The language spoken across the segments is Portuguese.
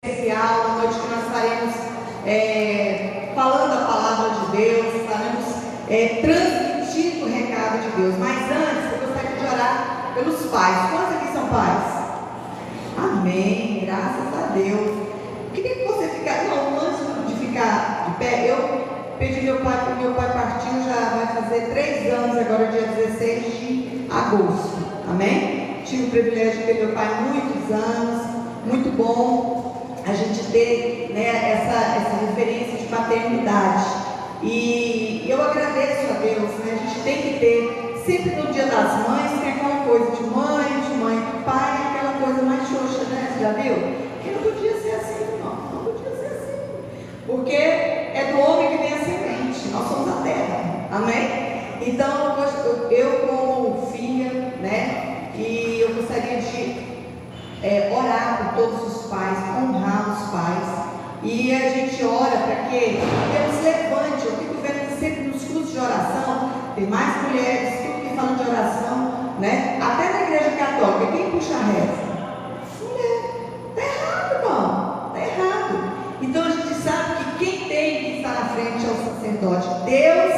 especial, uma noite que nós estaremos falando a palavra de Deus, estaremos transmitindo o recado de Deus. Mas antes, eu gostaria de orar pelos pais. Quantos aqui são pais? Amém, graças a Deus. Eu queria que você ficasse, antes de ficar de pé, eu pedi meu pai, porque meu pai partiu, já vai fazer 3 anos agora, dia 16 de agosto. Amém? Tive o privilégio de ter meu pai muitos anos, muito bom a gente ter, né, essa referência de paternidade. E eu agradeço a Deus, né? A gente tem que ter, sempre no dia das mães, tem aquela coisa de mãe, pai, aquela coisa mais xoxa, né? Você já viu? Que não podia ser assim, não podia ser assim. Porque é do homem que vem a semente, nós somos a terra, amém? Então, eu como filha, né? E eu gostaria de orar por todos os pais, honrar os pais. E a gente ora para que Deus levante. Eu fico vendo que sempre nos cultos de oração tem mais mulheres, tudo que falam de oração, né? Até na igreja católica, quem puxa a reza? Mulher. Está errado, irmão. Está errado. Então a gente sabe que quem tem que estar na frente é o sacerdote. Deus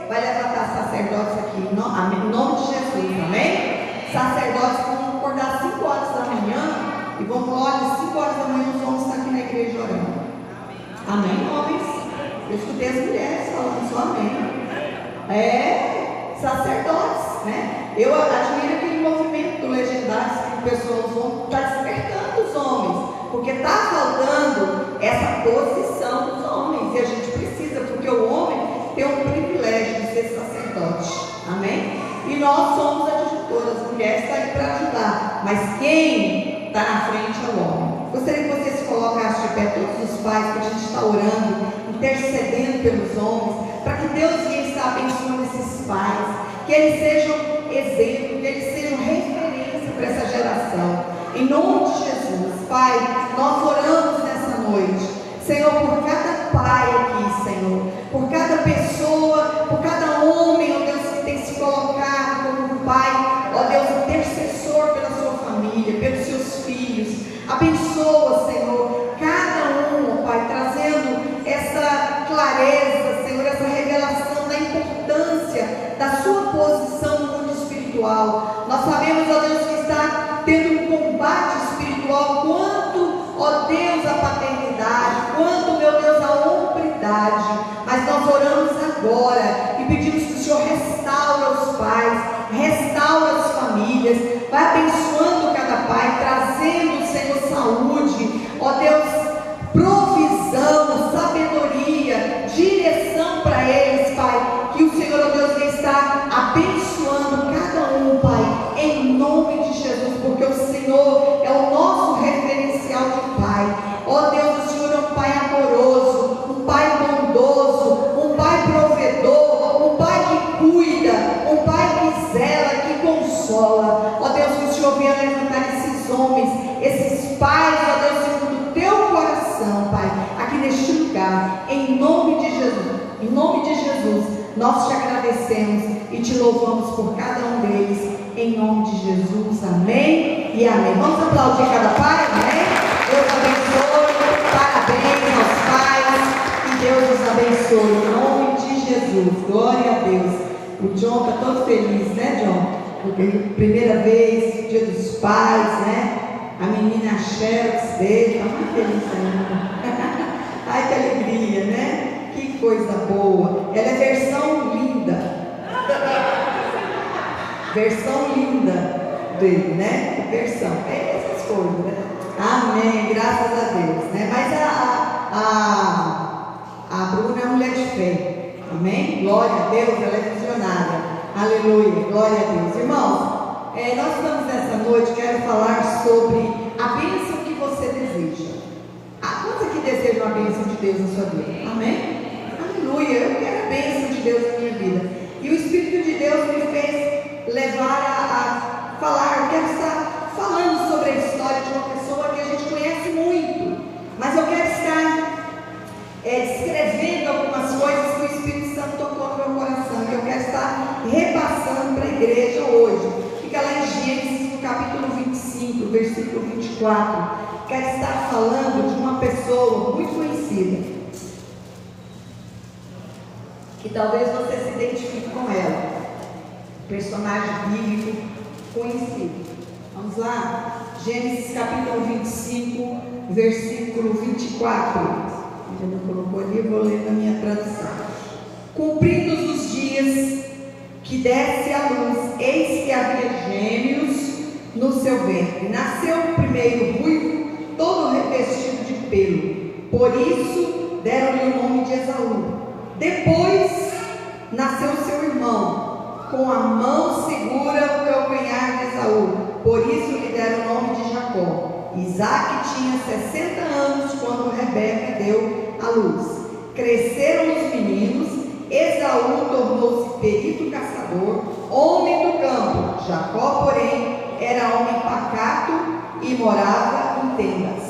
vai levantar sacerdotes aqui, em nome de Jesus, amém? Sacerdotes que vão acordar 5 horas da manhã e vão falar: olha, 5 horas da manhã os homens estão aqui na igreja orando. Amém, homens? Eu escutei as mulheres falando só amém. Sacerdotes, né? Eu admiro aquele movimento do Legendários que o pessoal está despertando os homens, porque está faltando essa posição dos homens, e a gente precisa, porque o homem tem um privilégio de ser sacerdote, amém? E nós somos adjutoras, as mulheres estão aí para ajudar, mas quem está na frente é o homem. Gostaria que você se colocasse de pé, todos os pais, que a gente está orando, intercedendo pelos homens, para que Deus venha estar abençoando esses pais, que eles sejam exemplo, que eles sejam referência para essa geração. Em nome de Jesus, Pai, nós oramos nessa noite, Senhor, por cada pai aqui, Senhor, por cada pessoa, por cada homem, ó Deus, que tem se colocado como um pai, ó Deus, intercessor pela sua família, pelos seus filhos. Abençoa, Senhor, cada um, ó Pai, trazendo essa clareza, Senhor, essa revelação da importância da sua posição no mundo espiritual. Nós sabemos, ó Deus, que está tendo um combate espiritual quanto, ó Deus, a paternidade, quanto, meu Deus, a hombridade. Mas nós oramos agora e pedimos que o Senhor restaure os pais, restaure as famílias, vai abençoando cada pai, trazendo, Senhor, saúde, ó Deus, provisão, sabedoria, direção para eles, Pai, que o Senhor, ó Deus, vai estar abençoando cada um, Pai, em nome de Jesus, porque o Senhor é o nosso referencial de Pai. Ó Deus, o Senhor é um Pai amoroso, um Pai bondoso, um Pai provedor, um Pai que cuida, um Pai que zela, que consola. Ó Deus, que o Senhor venha levantar esses homens, esses pais, ó Deus, segundo o teu coração, Pai, aqui neste lugar, em nome de Jesus. Em nome de Jesus, nós te agradecemos e te louvamos por cada um deles, em nome de Jesus, amém e amém. Vamos aplaudir cada pai, amém? Deus abençoe, parabéns aos pais, que Deus os abençoe, em nome de Jesus, glória a Deus. O John está todo feliz, né, John? Porque primeira vez, dia dos pais, né? A menina Xerox dele, está muito feliz ainda. Ai, que alegria, né? Que coisa boa. Ela é versão linda. Versão linda dele, né? Versão. Essas coisas, né? Amém, graças a Deus, né? Mas a Bruna é uma mulher de fé. Amém? Glória a Deus, ela é visionária. Aleluia, glória a Deus. Irmãos, nós estamos nessa noite, quero falar sobre a bênção que você deseja. Quantos aqui desejam a bênção de Deus na sua vida? Amém? Aleluia, eu quero a bênção de Deus na minha vida. E o Espírito de Deus me fez levar a falar, eu quero estar falando sobre a história de uma pessoa que a gente conhece muito, mas eu quero estar descrevendo algumas coisas que o Espírito Santo tocou no meu coração, e eu quero estar repassando para a igreja hoje. Fica lá em Gênesis, no capítulo 25, versículo 24. quero estar falando de uma pessoa muito conhecida, que talvez você se identifique com ela, personagem bíblico conhecido. Vamos lá? Gênesis capítulo 25, versículo 24. Ele não colocou ali, eu vou ler na minha tradução. Cumpridos os dias que desce a luz, eis que havia gêmeos no seu ventre. Nasceu o primeiro ruivo, todo revestido de pelo. Por isso deram-lhe o nome de Esaú. Depois nasceu seu irmão, com a mão segura o calcanhar de Esaú. Por isso lhe deram o nome de Jacó. Isaac tinha 60 anos quando Rebeca deu à luz. Cresceram os meninos. Esaú tornou-se perito caçador, homem do campo. Jacó, porém, era homem pacato e morava em tendas.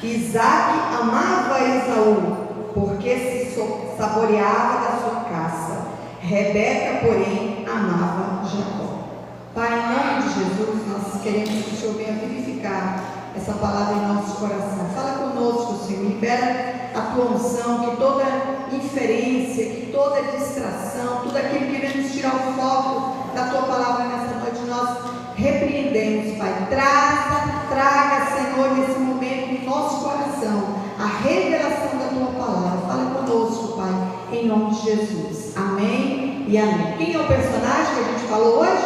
Isaac amava Esaú, porque se saboreava da sua caça. Rebeca, porém, amava Jacó. Pai, em nome de Jesus, nós queremos que o Senhor venha vivificar essa palavra em nosso coração. Fala conosco, Senhor, libera a tua unção, que toda inferência, que toda distração, tudo aquilo que vem nos tirar o foco da tua palavra nessa noite, nós repreendemos, Pai. Traga, Senhor, nesse momento em nosso coração a revelação da tua palavra. Fala conosco, Pai, em nome de Jesus. Amém e amém. Quem é o personagem que a gente falou hoje?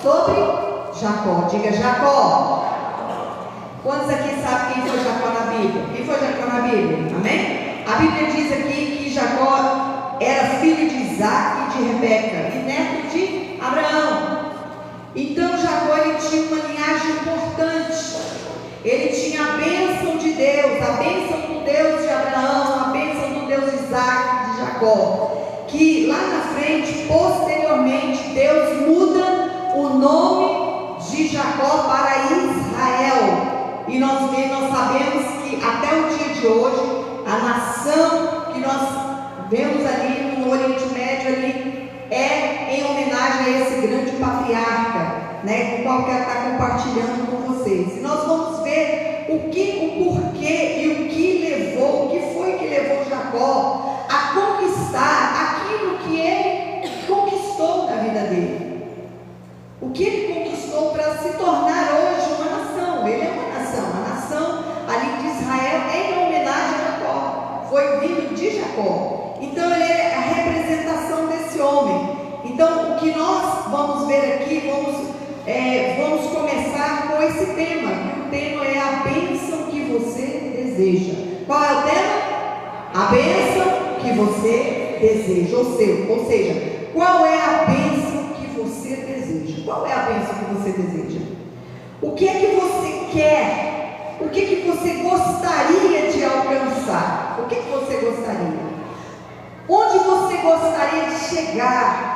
Sobre Jacó. Diga Jacó. Quantos aqui sabem quem foi Jacó na Bíblia? Quem foi Jacó na Bíblia? Amém? A Bíblia diz aqui que Jacó era filho de Isaac e de Rebeca e neto de Abraão. Então Jacó, ele tinha uma linhagem importante. Ele tinha a bênção de Deus, a bênção do Deus de Abraão, a bênção do Deus de Isaac, de Jacó. Que lá na frente, posteriormente, Deus muda o nome de Jacó para Israel. E nós sabemos que até o dia de hoje, a nação que nós vemos ali no Oriente Médio ali, é em homenagem a esse grande patriarca, né, com o qual eu quero estar compartilhando com vocês. E nós vamos ver o porquê e o que foi que levou Jacó a conquistar aquilo que ele conquistou na vida dele. O que ele conquistou para se tornar hoje uma nação. Ele é uma nação. A nação ali de Israel é em homenagem a Jacó. Foi vindo de Jacó. Então ele é a representação desse homem. Então o que nós vamos ver aqui, vamos começar com esse tema. O tema é a bênção que você deseja. Qual é o tema? A bênção que você deseja. Ou seja, qual é a bênção que você deseja? Qual é a bênção que você deseja? O que é que você quer? O que é que você gostaria de alcançar? O que é que você gostaria? Onde você gostaria de chegar?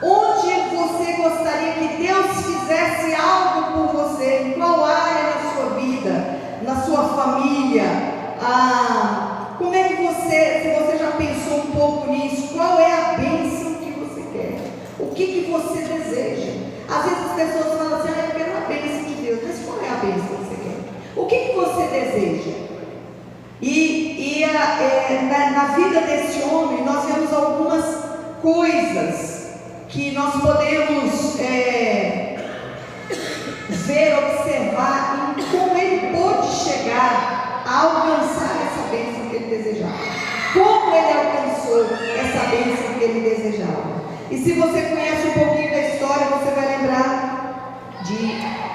Onde você gostaria que Deus fizesse algo por você? Em qual área da sua vida? Na sua família? Como é que se você já pensou um pouco nisso? Qual é a bênção que você quer? O que você deseja? Às vezes as pessoas falam assim, eu quero uma bênção de Deus. Mas qual é a bênção que você quer? O que você deseja? Na vida desse homem, nós vemos algumas coisas que nós podemos ver, observar em como ele pôde chegar a alcançar essa bênção que ele desejava. Como ele alcançou essa bênção que ele desejava. E se você conhece um pouquinho da história, você vai lembrar de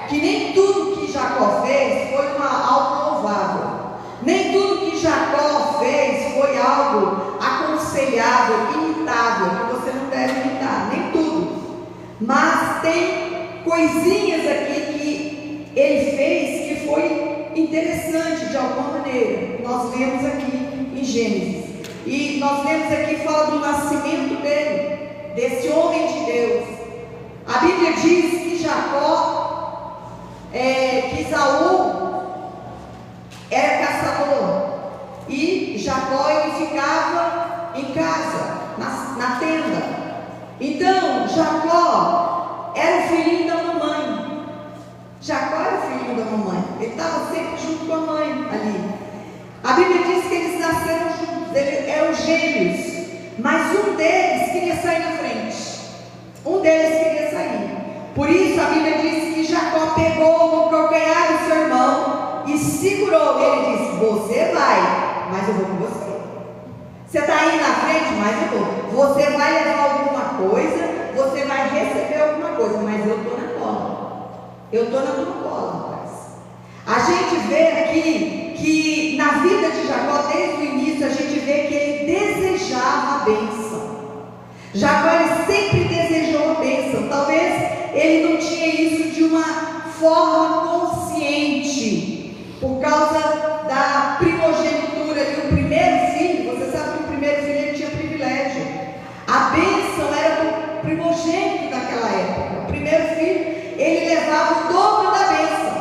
que nem tudo que Jacó fez foi algo louvável. Nem tudo que Jacó fez foi algo aconselhável, imitável, que você não deve imitar, nem tudo. Mas tem coisinhas aqui que ele fez que foi interessante de alguma maneira. Nós lemos aqui em Gênesis. E nós lemos aqui, fala do nascimento dele, desse homem de Deus. A Bíblia diz que que Esaú era caçador e Jacó ele ficava em casa, na tenda. Então Jacó era o filhinho da mamãe. Jacó era o filhinho da mamãe. Ele estava sempre junto com a Bíblia diz que eles nasceram juntos, eles eram gêmeos, mas um deles queria sair na frente. Um deles queria sair. Por isso a Bíblia diz que Jacó pegou no calcanhar do seu irmão e segurou. Ele disse: você vai, mas eu vou com você. Você está aí na frente, mas eu vou. Você vai levar alguma coisa, você vai receber alguma coisa, mas eu estou na cola. Eu estou na tua cola, rapaz. A gente vê aqui que na vida de Jacó, desde o início, a gente vê que ele desejava a bênção. Jacó, ele sempre desejou a bênção. Talvez ele não tinha isso de uma forma consciente, por causa da primogenitura e o primeiro filho. Você sabe que o primeiro filho ele tinha privilégio. A bênção era do primogênito daquela época. O primeiro filho, ele levava o dobro da bênção.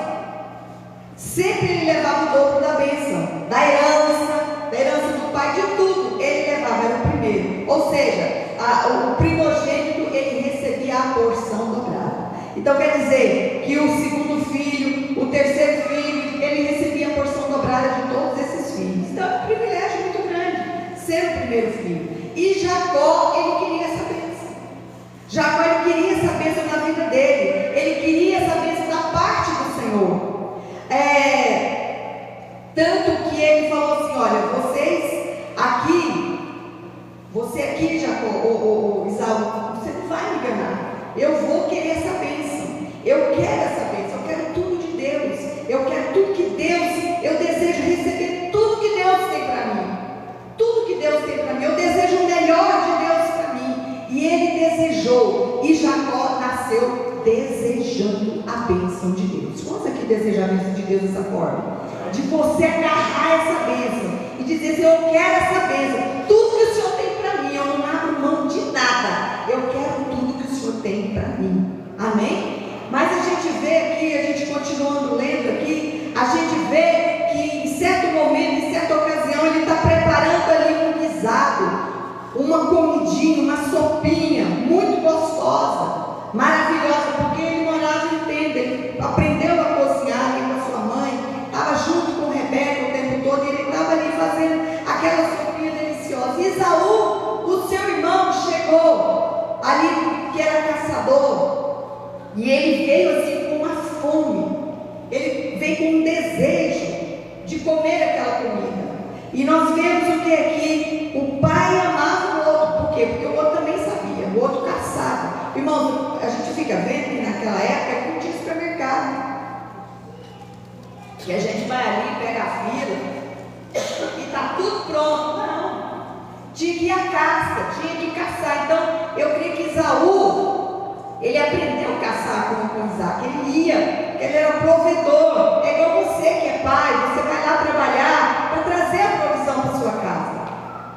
Sempre ele levava o dobro da bênção, da herança do pai, de tudo ele levava, era o primeiro. Ou seja, o primogênito ele recebia a porção dobrada. Então quer dizer que o segundo filho, o terceiro filho, ele recebia a porção dobrada de todos esses filhos. Então é um privilégio muito grande ser o primeiro filho. E Jacó, ele queria essa bênção. Jacó, ele queria essa bênção na vida dele. Ele queria essa bênção da parte do Senhor. Tanto que ele falou assim: olha, você aqui, Jacó, Isaú, você não vai me enganar. Eu vou querer essa bênção. Eu quero essa bênção. Eu quero tudo de Deus. Eu quero tudo que Deus. Eu desejo receber tudo que Deus tem para mim. Tudo que Deus tem para mim. Eu desejo o melhor de Deus para mim. E ele desejou. E Jacó nasceu desejando a bênção de Deus. Quantos aqui desejam a bênção de Deus dessa forma? De você agarrar essa bênção e dizer assim: eu quero essa bênção. Tudo que o Senhor tem para mim, eu não abro mão de nada. Eu quero tudo que o Senhor tem para mim. Amém? Mas a gente vê aqui, a gente continuando lendo aqui, a gente vê que em certo momento, em certa ocasião, ele está preparando ali um guisado, uma comidinha, uma sopinha muito gostosa, maravilhosa, porque ele morava em tenda, ele aprendeu a cozinhar ali com a sua mãe, estava junto com Rebeca o tempo todo, e ele estava ali fazendo aquela sopinha deliciosa. E Esaú, o seu irmão, chegou ali, que era caçador, e ele veio assim com uma fome, ele veio com um desejo de comer aquela comida. E nós vemos o que aqui, o pai amava o outro. Por quê? Porque o outro também sabia, o outro caçava. Irmãos, a gente fica vendo que naquela época não tinha supermercado, que a gente vai ali, pega a fila e está tudo pronto. Não, tinha que ir à caça, tinha que caçar. Então eu creio que Esaú, ele aprendeu a caçar com Isaac. Ele ia, ele era provedor. É igual você que é pai, você vai lá trabalhar para trazer a provisão para sua casa.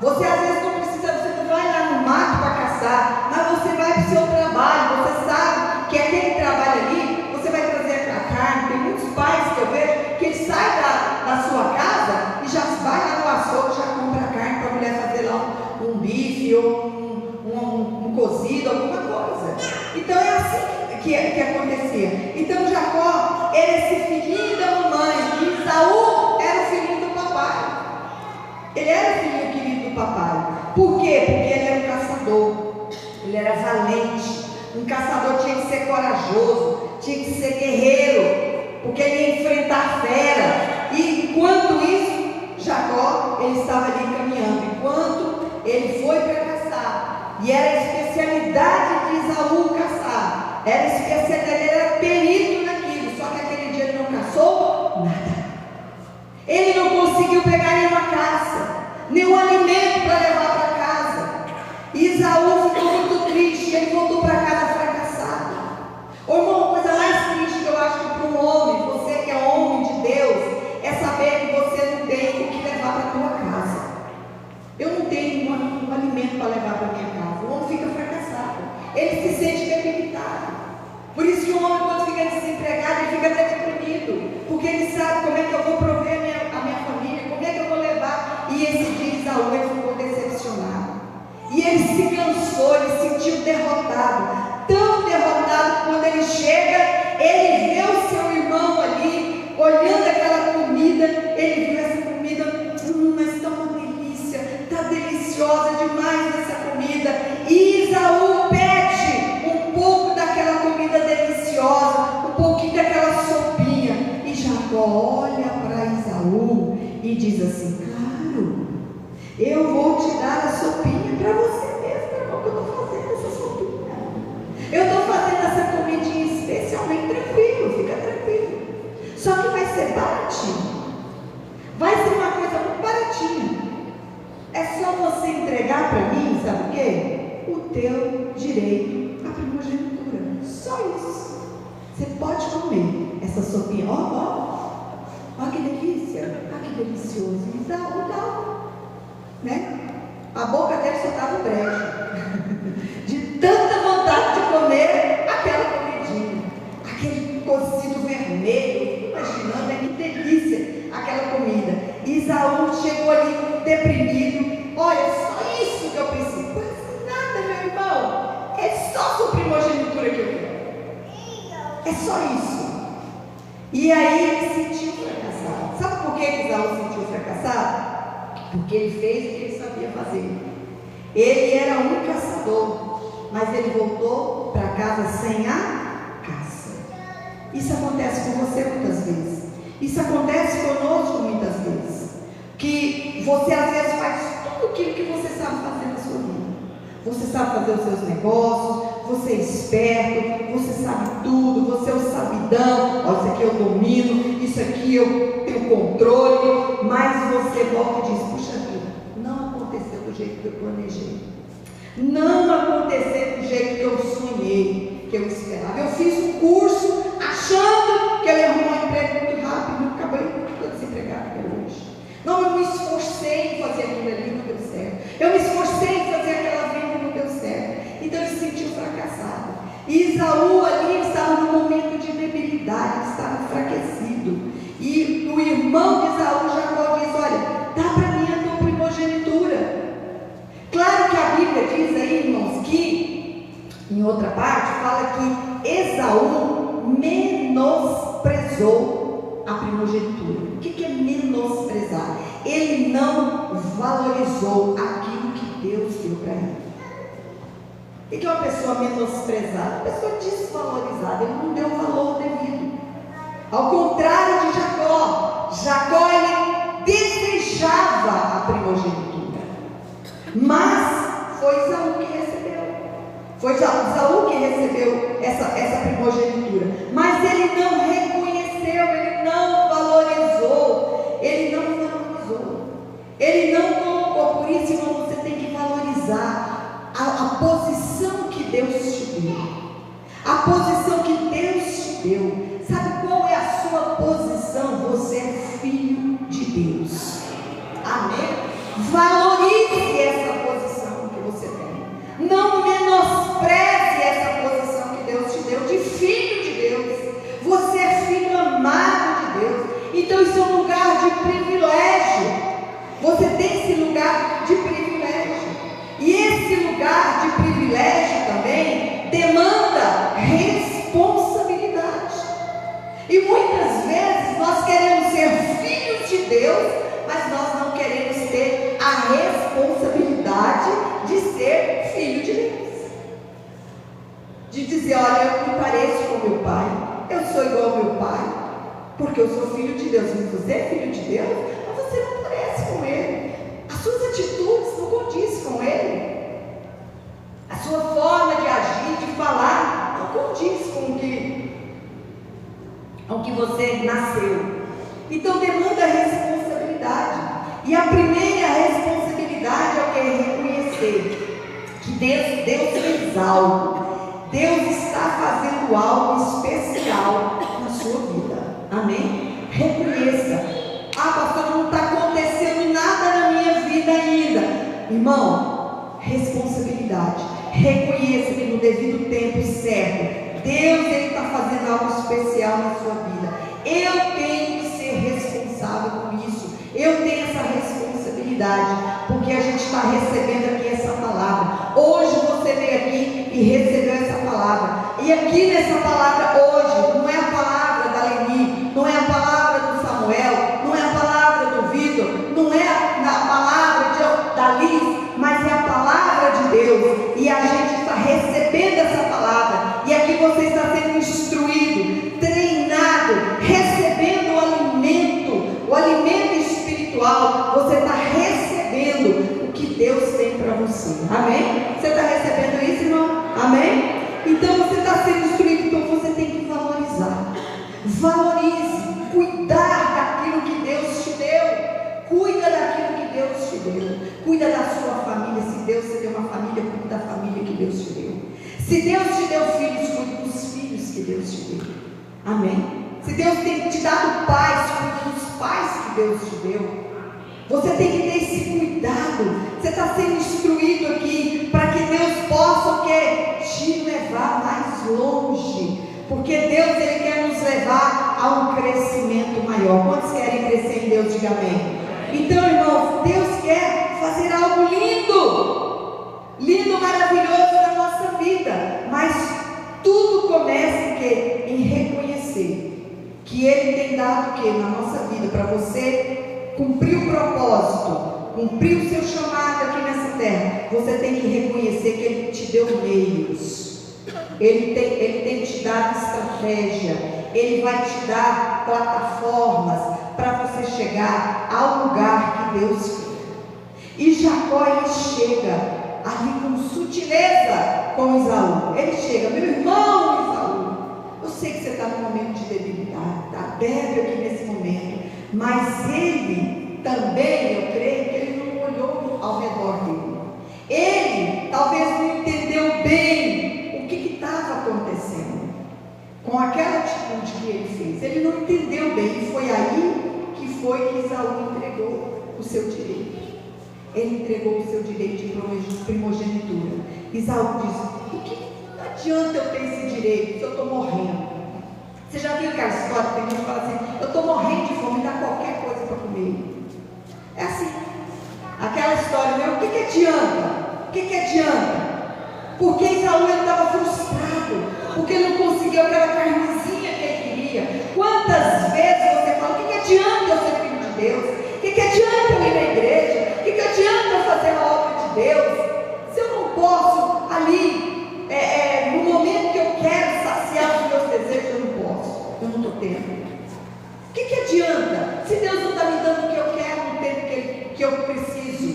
Você às vezes não precisa, você não vai lá no mato para caçar, mas você vai para o seu trabalho. Você sabe que aquele trabalho ali, você vai trazer a carne. Tem muitos pais que eu vejo que ele sai da sua casa e já vai lá no açougue, já compra a carne para a mulher fazer lá um bife ou um cozido, alguma coisa. Então é assim que acontecia. Então Jacó era esse filhinho da mamãe, e Esaú era o filhinho do papai. Ele era o filhinho querido do papai. Por quê? Porque ele era um caçador, ele era valente. Um caçador tinha que ser corajoso, tinha que ser guerreiro, porque ele ia enfrentar fera. E enquanto isso, Jacó, ele estava ali caminhando. Enquanto ele foi para caçar, e era a especialidade de Esaú caçar, era a especialidade, ele era perito naquilo. Só que aquele dia ele não caçou nada. Ele não conseguiu pegar nenhuma caça, nenhum alimento para levar para casa. Esaú ficou muito triste, ele voltou para casa fracassado. Ô irmão, a coisa mais triste que eu acho que para um homem, você que é homem de Deus, é saber que você não tem o que levar para a tua casa. Eu não tenho um alimento para levar para a minha casa. O homem fica fracassado, ele se sente debilitado. Por isso que o homem, quando fica desempregado, ele fica até deprimido, porque ele sabe: como é que eu vou prover a minha família, como é que eu vou levar. E esse dia Esaú, ele ficou decepcionado, e ele se cansou, ele se sentiu derrotado, tão derrotado que quando ele chega, ele vê o seu irmão ali olhando aquela comida, ele viu essa comida e diz assim: claro, eu vou te dar a sopinha para você mesmo, irmão, que eu estou fazendo essa sopinha. Eu estou fazendo essa comidinha especialmente tranquilo, fica tranquilo. Só que vai ser baratinho. Vai ser uma coisa muito baratinha. É só você entregar para mim, sabe o quê? O teu direito à primogenitura. Só isso. Você pode comer essa sopinha. Ó que delícia. Ó que delicioso. E dá, né? A boca dele só estava brejo. De tanta vontade de comer aquela comidinha. Aquele cozido vermelho. Imaginando, né? Que delícia aquela comida. Isaú chegou ali deprimido. Olha, só isso que eu preciso. Quase nada, meu irmão. É só sua primogenitura que eu quero. É só isso. E aí ele se sentiu fracassado. Sabe por que Isaú se sentiu fracassado? Porque ele fez o que ele sabia fazer. Ele era um caçador, mas ele voltou para casa sem a caça. Isso acontece com você muitas vezes. Isso acontece conosco muitas vezes. Que você às vezes faz tudo aquilo que você sabe fazer na sua vida. Você sabe fazer os seus negócios, você é esperto, você sabe tudo, você é o sabidão, ó, isso aqui eu domino, isso aqui eu tenho controle, mas você volta e diz: puxa vida, não aconteceu do jeito que eu planejei, não aconteceu do jeito que eu sonhei, que eu esperava. Eu fiz um curso achando que eu ia arrumar um emprego muito rápido, e acabei toda desempregada até hoje. Não, eu me esforcei em fazer aquilo ali, não deu certo. Eu me esforcei em fazer aquela venda, não deu certo. Então ele se sentiu fracassado. E Isaú ali estava num momento de debilidade, estava enfraquecido. E o irmão de Isaú, Jacó, diz: olha, dá para mim a tua primogenitura. Claro que a Bíblia diz aí, irmãos, que em outra parte fala que Esaú menosprezou a primogenitura. O que é menosprezar? Ele não valorizou aquilo que Deus deu para ele. O que é uma pessoa menosprezada? Uma pessoa desvalorizada. Ele não deu o valor devido. Ao contrário de Jacó, ele desejava a primogenitura, mas foi Isaú que recebeu. Foi Isaú que recebeu essa primogenitura, mas ele não reconheceu, ele não valorizou, ele não colocou. Por isso, irmão, você tem que valorizar a posição que Deus te deu, a posição que Deus te deu. Sabe qual é a sua posição? Você é filho de Deus. Amém? Valorize essa posição que você tem. Não menospreze essa posição que Deus te deu de filho de Deus. Você é filho amado de Deus. Então isso é um lugar de privilégio. Você tem esse lugar de privilégio. E esse lugar de privilégio também demanda responsabilidade. E muitas vezes nós queremos ser filhos de Deus, mas nós não queremos ter a responsabilidade de ser filho de Deus. De dizer: olha, eu me pareço com meu pai, eu sou igual ao meu pai, porque eu sou filho de Deus. Mas você é filho de Deus, mas você não parece com ele. As suas atitudes não condizem com ele. A sua forma de agir, de falar, não condiz com o que você nasceu. Então demanda responsabilidade. E a primeira responsabilidade é o que? Reconhecer que Deus fez algo. Deus está fazendo algo especial na sua vida. Amém? Reconheça. Pastor, não está acontecendo nada na minha vida ainda. Irmão, responsabilidade. Reconheça que no devido tempo certo, Deus está fazendo algo especial na sua vida. Eu tenho que ser responsável por isso. Eu tenho essa responsabilidade, porque a gente está recebendo aqui essa palavra. Hoje você veio aqui e recebeu essa palavra. E aqui nessa palavra hoje, não é a palavra da Leni, não é a palavra do Samuel, não é a palavra do Vitor, não é a palavra da Liz, mas é a palavra de Deus. E a gente está recebendo essa palavra. E aqui você está sendo instruído, treinado, recebendo o alimento espiritual espiritual, você está recebendo o que Deus tem para você. Amém? Você está recebendo isso, irmão? Amém? Então você está sendo instruído, então você tem que valorizar. Valorize, cuidar daquilo que Deus te deu. Cuida daquilo que Deus te deu. Cuida da sua família. Se Deus te deu uma família, cuida da família que Deus te deu. Se Deus te deu filhos, cuida dos filhos que Deus te deu. Amém? Se Deus tem te dado pais, cuida dos pais que Deus te deu. Você tem que ter esse cuidado. Você está sendo instruído aqui para que Deus possa o quê? Te levar mais longe. Porque Deus, Ele quer nos levar a um crescimento maior. Quantos querem crescer em Deus? Diga amém. Então, irmãos, Deus quer fazer algo lindo. Lindo, maravilhoso na nossa vida. Mas tudo começa em reconhecer que Ele tem dado o que na nossa vida para você cumprir o propósito, cumprir o seu chamado aqui nessa terra. Você tem que reconhecer que Ele te deu meios. Ele tem te dado estratégia. Ele vai te dar plataformas para você chegar ao lugar que Deus quer. E Jacó, ele chega ali com sutileza com Esaú. Ele chega: meu irmão Esaú, eu sei que você está num momento de debilidade, está débil aqui nesse momento, mas ele também, eu creio que ele não olhou ao redor dele. Ele talvez não entendeu bem o que estava acontecendo com aquela atitude que ele fez. Ele não entendeu bem, e foi aí que Esaú entregou o seu direito. Ele entregou o seu direito de primogenitura. Esaú diz: o que adianta eu ter esse direito se eu estou morrendo? Você já viu aquela história? Tem gente que fala assim: eu estou morrendo de fome, dá qualquer coisa para comer. É assim, aquela história, né? O que adianta? O que adianta? Porque Esaú estava frustrado, porque ele não conseguiu aquela carnezinha que ele queria. Quantas vezes você fala: o que adianta eu ser filho de Deus? O que adianta eu ir na igreja? O que adianta eu fazer a obra de Deus? Se eu não posso ali, no momento que eu quero saciar os meus desejos, eu não posso, eu não estou tendo. O que adianta? Se Deus não está me dando o que eu quero no tempo que eu preciso.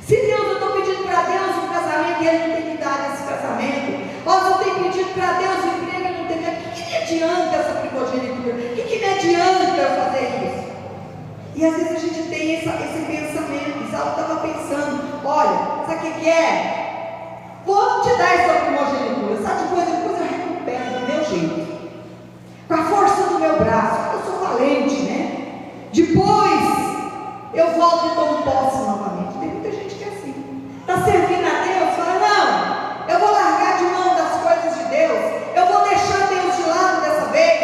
Se Deus, eu estou pedindo para Deus um casamento e Ele não tem me dado esse casamento. Ou se eu tenho pedido para Deus um emprego e Ele não tem me dado, o que me adianta essa primogenitura? O que me adianta eu fazer isso? E às vezes a gente tem esse pensamento. Esaú estava pensando: olha, sabe o que é? Vou te dar essa primogenitura, sabe? Depois eu recupero do meu jeito, com a força do meu braço. Eu sou valente, né? Depois eu volto e tomo posse novamente. Tem muita gente que é assim, está servindo a Deus, fala: não, eu vou largar de mão das coisas de Deus, eu vou deixar Deus de lado dessa vez,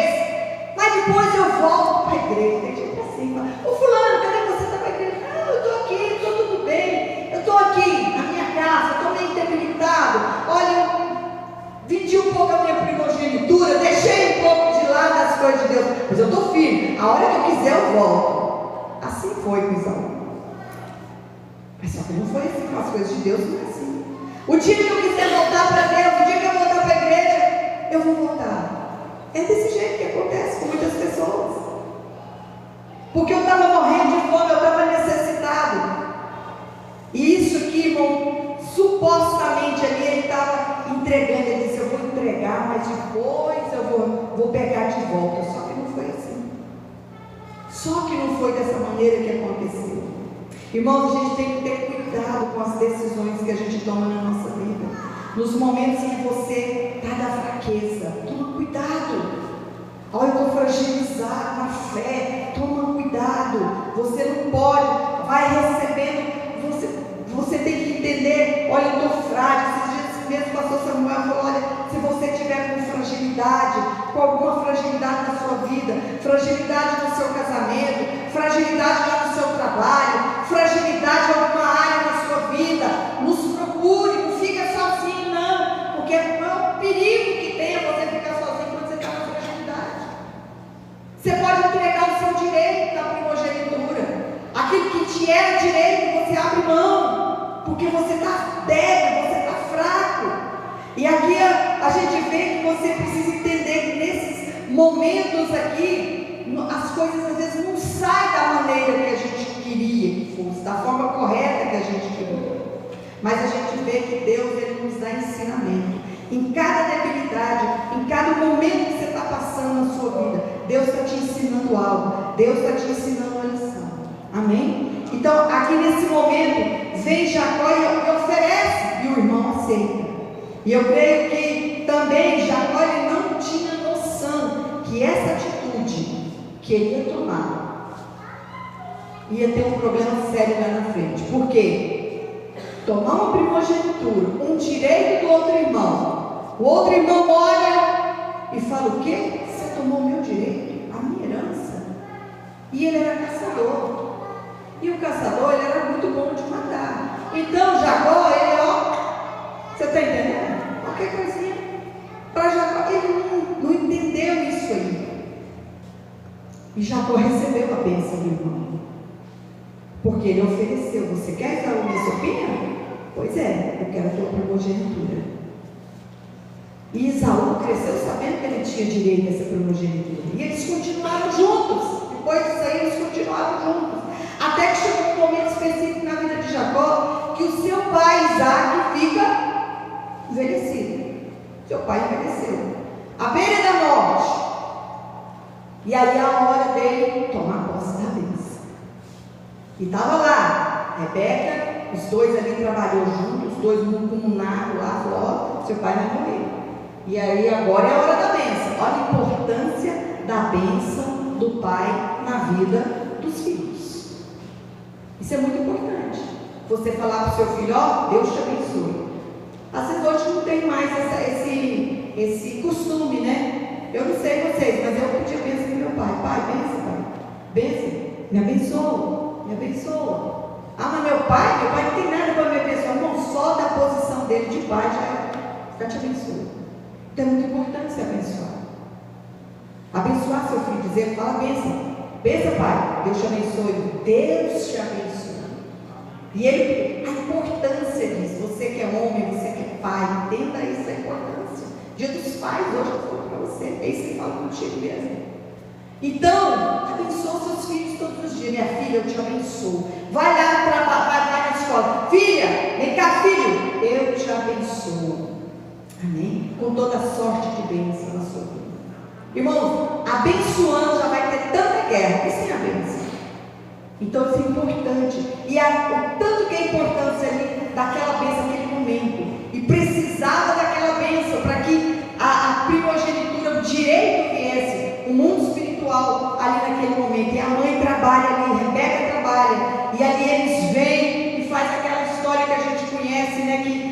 mas depois eu volto para a igreja. Tem gente assim, fala: ô fulano, cadê você? Está para a igreja? Não, eu estou aqui, estou tudo bem, eu estou aqui na minha casa, estou meio debilitado, olha, eu vendi um pouco a minha primogenitura, deixei um pouco de lado das coisas de Deus, mas eu estou firme, a hora que eu quiser eu volto. Assim foi com Esaú. Mas só que não foi assim com as coisas de Deus, não é assim. O dia que eu quiser voltar para Deus, o dia que eu voltar para a igreja, eu vou voltar. É desse jeito que acontece com muitas pessoas. Porque eu estava morrendo de fome, eu estava necessitado. E isso aqui, irmão, supostamente ali ele estava entregando. Ele disse: eu vou entregar, mas depois eu vou pegar de volta. Só que não foi assim. Só que não foi dessa maneira que aconteceu. Irmãos, a gente tem que ter cuidado com as decisões que a gente toma na nossa vida. Nos momentos em que você está na fraqueza, toma cuidado. Olha, eu estou fragilizado na fé, toma cuidado. Você não pode, vai recebendo, você tem que entender: olha, eu estou frágil. Esses dias mesmo o pastor Samuel falou: olha, se você tiver com fragilidade, com alguma fragilidade na sua vida, fragilidade no seu casamento, fragilidade lá no seu trabalho, fragilidade em alguma área na sua vida, nos procure, não fica sozinho não, porque não é um perigo que tem você ficar sozinho quando você está na fragilidade. Você pode entregar o seu direito da primogenitura, aquilo que te era direito, você abre mão, porque você está débil, você está fraco. E aqui a gente vê que você precisa entender que nesses momentos aqui, as coisas às vezes não saem da maneira que Mas a gente vê que Deus, Ele nos dá ensinamento. Em cada debilidade, em cada momento que você está passando na sua vida, Deus está te ensinando algo. Deus está te ensinando uma lição. Amém? Então, aqui nesse momento, vem Jacó e oferece, e o irmão aceita. E eu creio que também Jacó, ele não tinha noção que essa atitude que ele ia tomar ia ter um problema sério lá na frente. Por quê? Tomar uma primogenitura, um direito do outro irmão. O outro irmão olha e fala: o quê? Você tomou o meu direito, a minha herança. E ele era caçador. E o caçador, ele era muito bom de matar. Então Jacó, ele, você está entendendo? Qualquer coisinha. Para Jacó, ele não entendeu isso aí. E Jacó recebeu a bênção do irmão. Porque ele ofereceu: você quer dar uma sopinha? Pois é, eu quero a tua primogenitura. E Esaú cresceu sabendo que ele tinha direito a essa primogenitura. E eles continuaram juntos. Depois disso aí, eles continuaram juntos. Até que chegou um momento específico na vida de Jacó, que o seu pai Isaac fica envelhecido. Seu pai envelheceu, à beira da morte. E aí é a hora dele tomar posse da bênção. E estava lá Rebeca, os dois ali trabalhou juntos, os dois comunaram lá, falou: ó, seu pai vai morrer. E aí agora é a hora da bênção. Olha a importância da bênção do pai na vida dos filhos. Isso é muito importante. Você falar para o seu filho: ó, Deus te abençoe. Às vezes hoje não tem mais esse costume, né? Eu não sei vocês, mas eu pedi a bênção para meu pai: pai, bênção, pai, bênção, me abençoa, me abençoa. Ah, mas meu pai não tem nada para me abençoar. Não, só da posição dele de pai já te abençoa. Então é muito importante se abençoar. Abençoar seu filho, dizer: fala bênção, bênção, pai, Deus te abençoe, Deus te abençoe. E a importância disso, você que é homem, você que é pai, entenda isso, a importância. Dia dos pais, hoje eu falo para você, é isso que fala contigo mesmo. Então, abençoa seus filhos todos os dias. Minha filha, eu te abençoo. Vai lá no trabalho, vai na escola. Filha, vem cá, filho, eu te abençoo. Amém? Com toda sorte de bênção na sua vida. Irmãos, abençoando já vai ter tanta guerra. Isso é a bênção. Então isso é importante. E o tanto que é importante ali daquela bênção naquele momento. E precisava daquela bênção para que a primogenitura, o direito viesse, o mundo espiritual ali naquele momento. E a mãe trabalha ali, Rebeca trabalha. E ali eles vêm e faz aquela história que a gente conhece, né? Que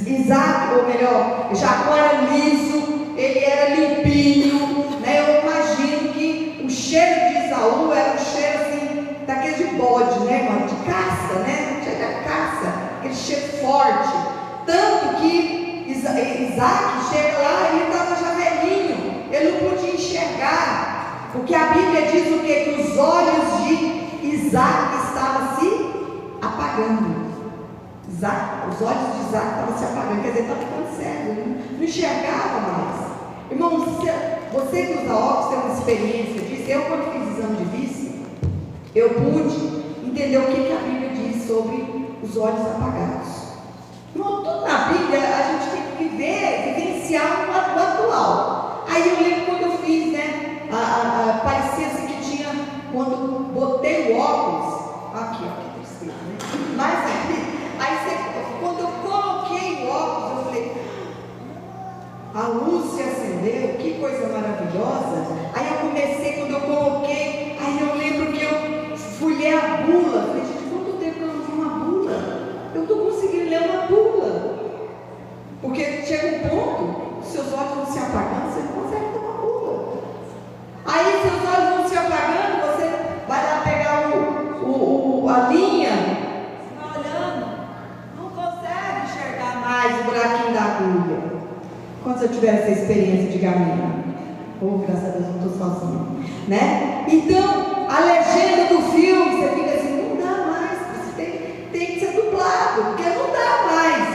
Isaac, ou melhor, Jacó era liso, ele era limpinho, né? Eu imagino que o cheiro de Esaú era um cheiro assim, daquele de bode, né, irmão? De caça, né? Cheiro da caça, aquele cheiro forte. Tanto que Isaac chega lá e ele estava já velhinho, ele não podia enxergar, porque a Bíblia diz o quê? Que os olhos de Isaac estavam se apagando. Os olhos de Isaac estavam se apagando, quer dizer, estava ficando cego, não enxergava mais. Irmãos, você que usa óculos tem uma experiência disso. Eu, quando fiz exame de vista, eu pude entender o que a Bíblia diz sobre os olhos apagados. Irmão, tudo na Bíblia a gente tem que vivenciar o atual. Aí eu lembro quando eu fiz, né? Parecia assim que tinha, quando botei o óculos, aqui, ó, que tristeza, né? Mas quando eu coloquei o óculos, eu falei: a luz se acendeu, que coisa maravilhosa. Aí eu comecei, quando eu coloquei, aí eu lembro que eu fui ler a bula. Falei: gente, quanto tempo eu não vi uma bula? Eu estou conseguindo ler uma bula. Porque chega um ponto, seus olhos vão se apagando, você não consegue ter uma bula. Aí seus olhos vão se apagando, você vai lá pegar a linha, mais o buraquinho da agulha. Quando eu tiver essa experiência de galinha, graças a Deus não estou sozinha, né? Então, a legenda do filme, você fica assim: não dá mais, você tem que ser dublado, porque não dá mais.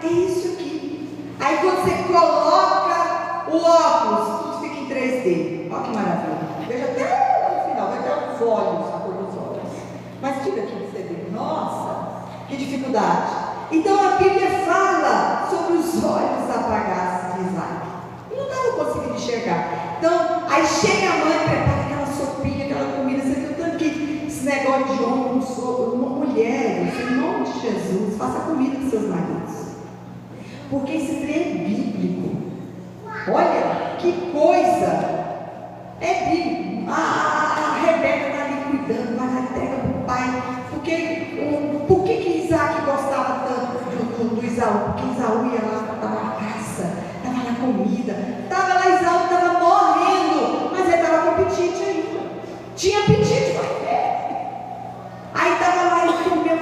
É isso aqui. Aí quando você coloca o óculos, tudo fica em 3D. Olha que maravilha. Veja até no final, vai até os olhos, a cor dos olhos. Mas tira aqui de CD. Nossa, que dificuldade. Então a Bíblia fala sobre os olhos apagados de Isaac. Ele não estava conseguindo enxergar. Então, aí chega a mãe, prepara aquela sopinha, aquela comida. Você viu tanto que esse negócio de homem, mulheres, em nome de Jesus, faça a comida dos seus maridos. Porque esse trem é bíblico. Olha que coisa! É bíblico. A Rebeca está ali cuidando, mas ela entrega para o pai. Por que Isaac gostava tanto do Esaú? Porque Esaú ia lá, estava na caça, estava na comida, estava lá, Esaú estava morrendo, mas ele estava com apetite ainda. Tinha apetite para comer. Aí estava lá e comeu,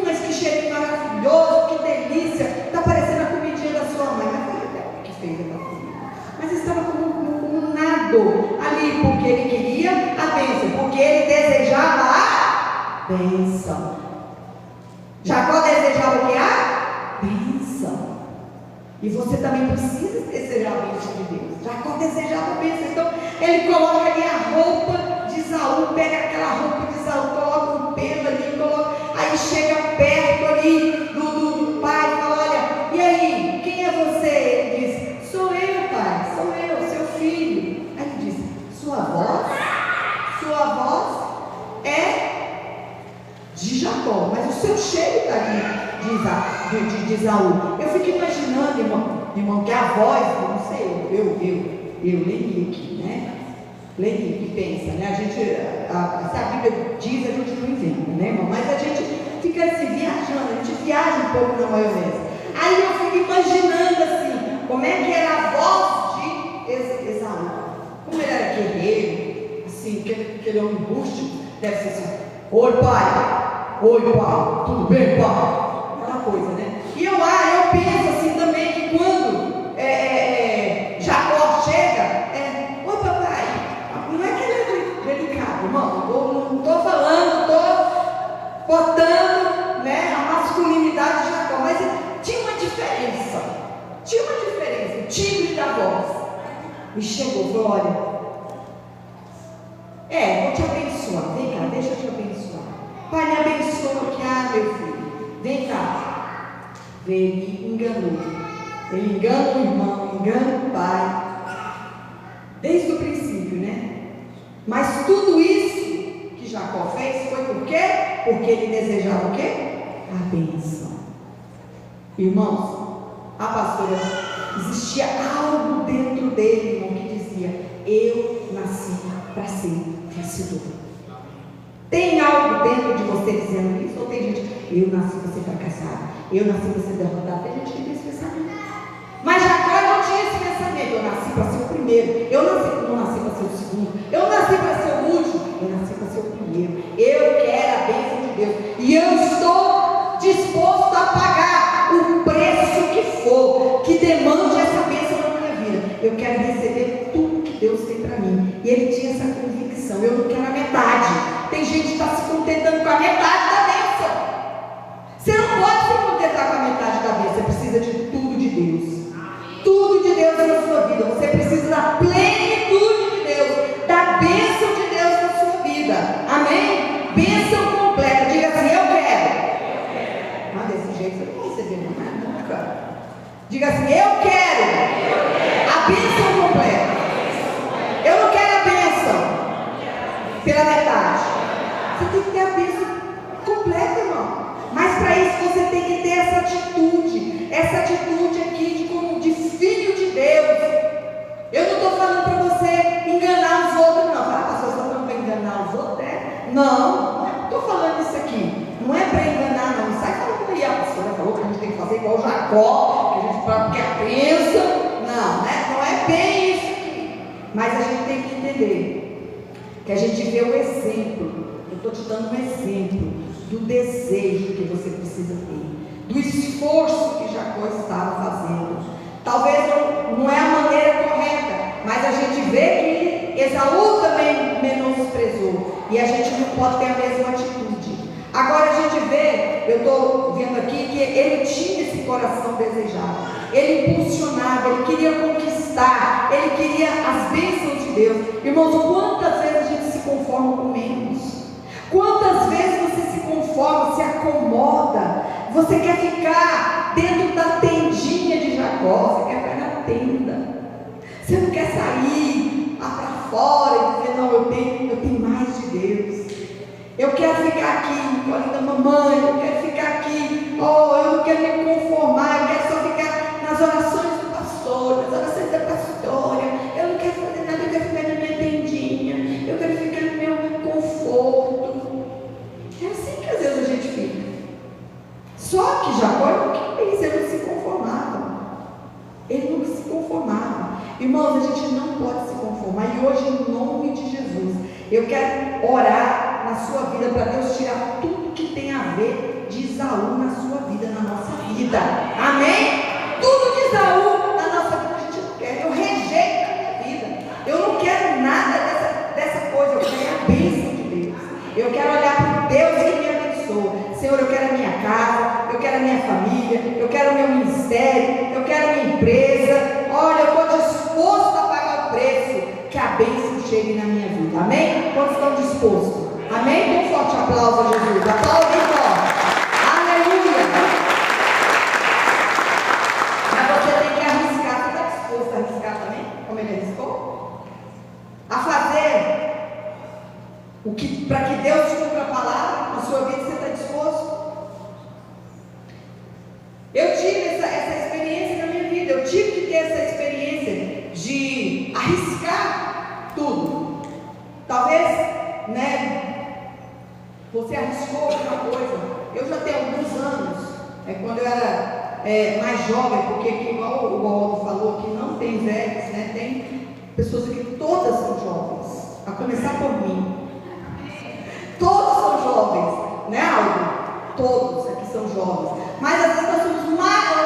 mas que cheirinho maravilhoso, que delícia, está parecendo a comidinha da sua mãe. Mas foi a Rebeca que fez aquela comida. Mas estava como um nado ali, porque ele queria a bênção, porque ele desejava a bênção. Jacó desejava o que? A bênção. E você também precisa desejar a bênção de Deus. Jacó desejava a bênção. Então ele coloca ali a roupa de Esaú, pega aquela roupa de Esaú, coloca um pelo ali, coloca, aí chega perto ali do pai e fala: olha, e aí, quem é você? Ele diz: sou eu, pai, sou eu, seu filho. Aí ele diz: sua voz é de Jacó, mas o seu cheiro está ali de Esaú. Eu fico imaginando, irmão, que a voz, não sei, eu leio aqui, né? Leio e pensa, né? Se a Bíblia diz, a gente não inventa, né, irmão? Mas a gente fica assim, viajando, a gente viaja um pouco na maionese. Aí eu fico imaginando assim, como é que era a voz de Esaú. Como ele era guerreiro, assim, aquele homem rústico, deve ser assim: oi, pai. Oi, pai, tudo bem, pai? Aquela coisa, né? E eu penso assim também que quando Jacó chega, oi, papai, não é que ele é delicado, irmão, não estou falando, estou botando, né, a masculinidade de Jacó, mas tinha uma diferença, o timbre da voz. E chegou, falou: olha, vou te abençoar, vem cá, deixa eu te abençoar. Pai, me abençoa aqui, meu filho. Vem cá. Ele enganou. Ele engana o irmão, engana o pai. Desde o princípio, né? Mas tudo isso que Jacó fez foi por quê? Porque ele desejava o quê? A bênção. Irmãos, a pastora, existia algo dentro dele, irmão, que dizia: eu nasci para ser vencedor. Tem algo dentro de você dizendo isso? Ou tem gente: eu nasci para ser fracassado, eu nasci para ser derrotado? Tem gente que tem esse pensamento. Mas Jacó não tinha esse pensamento: eu nasci para ser o primeiro, eu não nasci para ser o segundo, eu nasci para ser o último, eu nasci para ser o primeiro. Eu quero a bênção de Deus e eu estou disposto a pagar o preço que for, que demande essa bênção na minha vida. Eu quero receber tudo que Deus tem para mim. E ele tinha essa convicção: eu não quero a metade. Tem gente que está se contentando com a metade da bênção. Você não pode se contentar com a metade da bênção. Você precisa de tudo de Deus. Tudo de Deus na sua vida. Você precisa da plenitude de Deus, da bênção de Deus na sua vida. Amém? Bênção completa. Diga assim: eu quero. Mas desse jeito você não vai receber nunca. Diga assim: eu quero a bênção completa. Eu não quero a bênção pela metade. Você tem que ter a bênção completa, irmão. Mas para isso você tem que ter essa atitude aqui de filho de Deus. Eu não estou falando para você enganar os outros, não. Pastor, você está falando para enganar os outros? Não estou falando isso aqui. Não é para enganar, não. Sai falando aí, a pastora falou que a gente tem que fazer igual Jacó, que a gente fala porque a bênção. Não é bem isso aqui. Mas a gente tem que entender que a gente vê o exemplo. Eu estou te dando um exemplo do desejo que você precisa ter, do esforço que Jacó estava fazendo. Talvez não é a maneira correta, mas a gente vê que Esaú também menosprezou, e a gente não pode ter a mesma atitude. Agora a gente vê, eu estou vendo aqui que ele tinha esse coração desejado, ele impulsionava, ele queria conquistar, ele queria as bênçãos de Deus. Irmãos, quantas vezes a gente se conforma com menos? Quantas vezes você se conforma, se acomoda? Você quer ficar fora e dizer, não, eu tenho mais de Deus. Eu quero ficar aqui no colo da mamãe, eu quero ficar aqui, eu não quero me conformar, eu quero só ficar nas orações do pastor, nas orações da pastora, eu não quero fazer nada, eu quero ficar na minha tendinha, eu quero ficar no meu conforto. É assim que às vezes a gente fica. Só que Jacó não queria isso, ele não se conformava. Ele não se conformava. Irmãos, a gente não pode se conformar. E hoje, em nome de Jesus, eu quero orar na sua vida para Deus tirar tudo que tem a ver de Esaú na sua vida, na nossa vida. Amém? Tudo de Esaú na nossa vida a gente não quer. Eu rejeito a minha vida. Eu não quero nada dessa coisa. Eu quero a bênção de Deus. Eu quero olhar para o Deus que me abençoa. Senhor, eu quero a minha casa, eu quero a minha família, eu quero o meu ministério, eu quero a minha empresa. Olha, eu estou disposto a pagar o preço que a bênção chegue na minha vida. Amém? Quantos estão dispostos? Amém? Um forte aplauso a Jesus. Aplausos bem forte. Aleluia. Mas você tem que arriscar. Você está disposto a arriscar também? Como ele arriscou? A fazer para que Deus cumpra a palavra na sua vida, você está disposto? Eu tive essa experiência na minha vida. Eu tive que ter essa experiência de arriscar tudo. Talvez, você arriscou alguma coisa. Eu já tenho alguns anos, quando eu era mais jovem, porque igual o Aldo falou, que não tem velhos, tem pessoas que todas são jovens, a começar por mim. Todos são jovens, Aldo? Todos aqui são jovens. Mas às vezes nós somos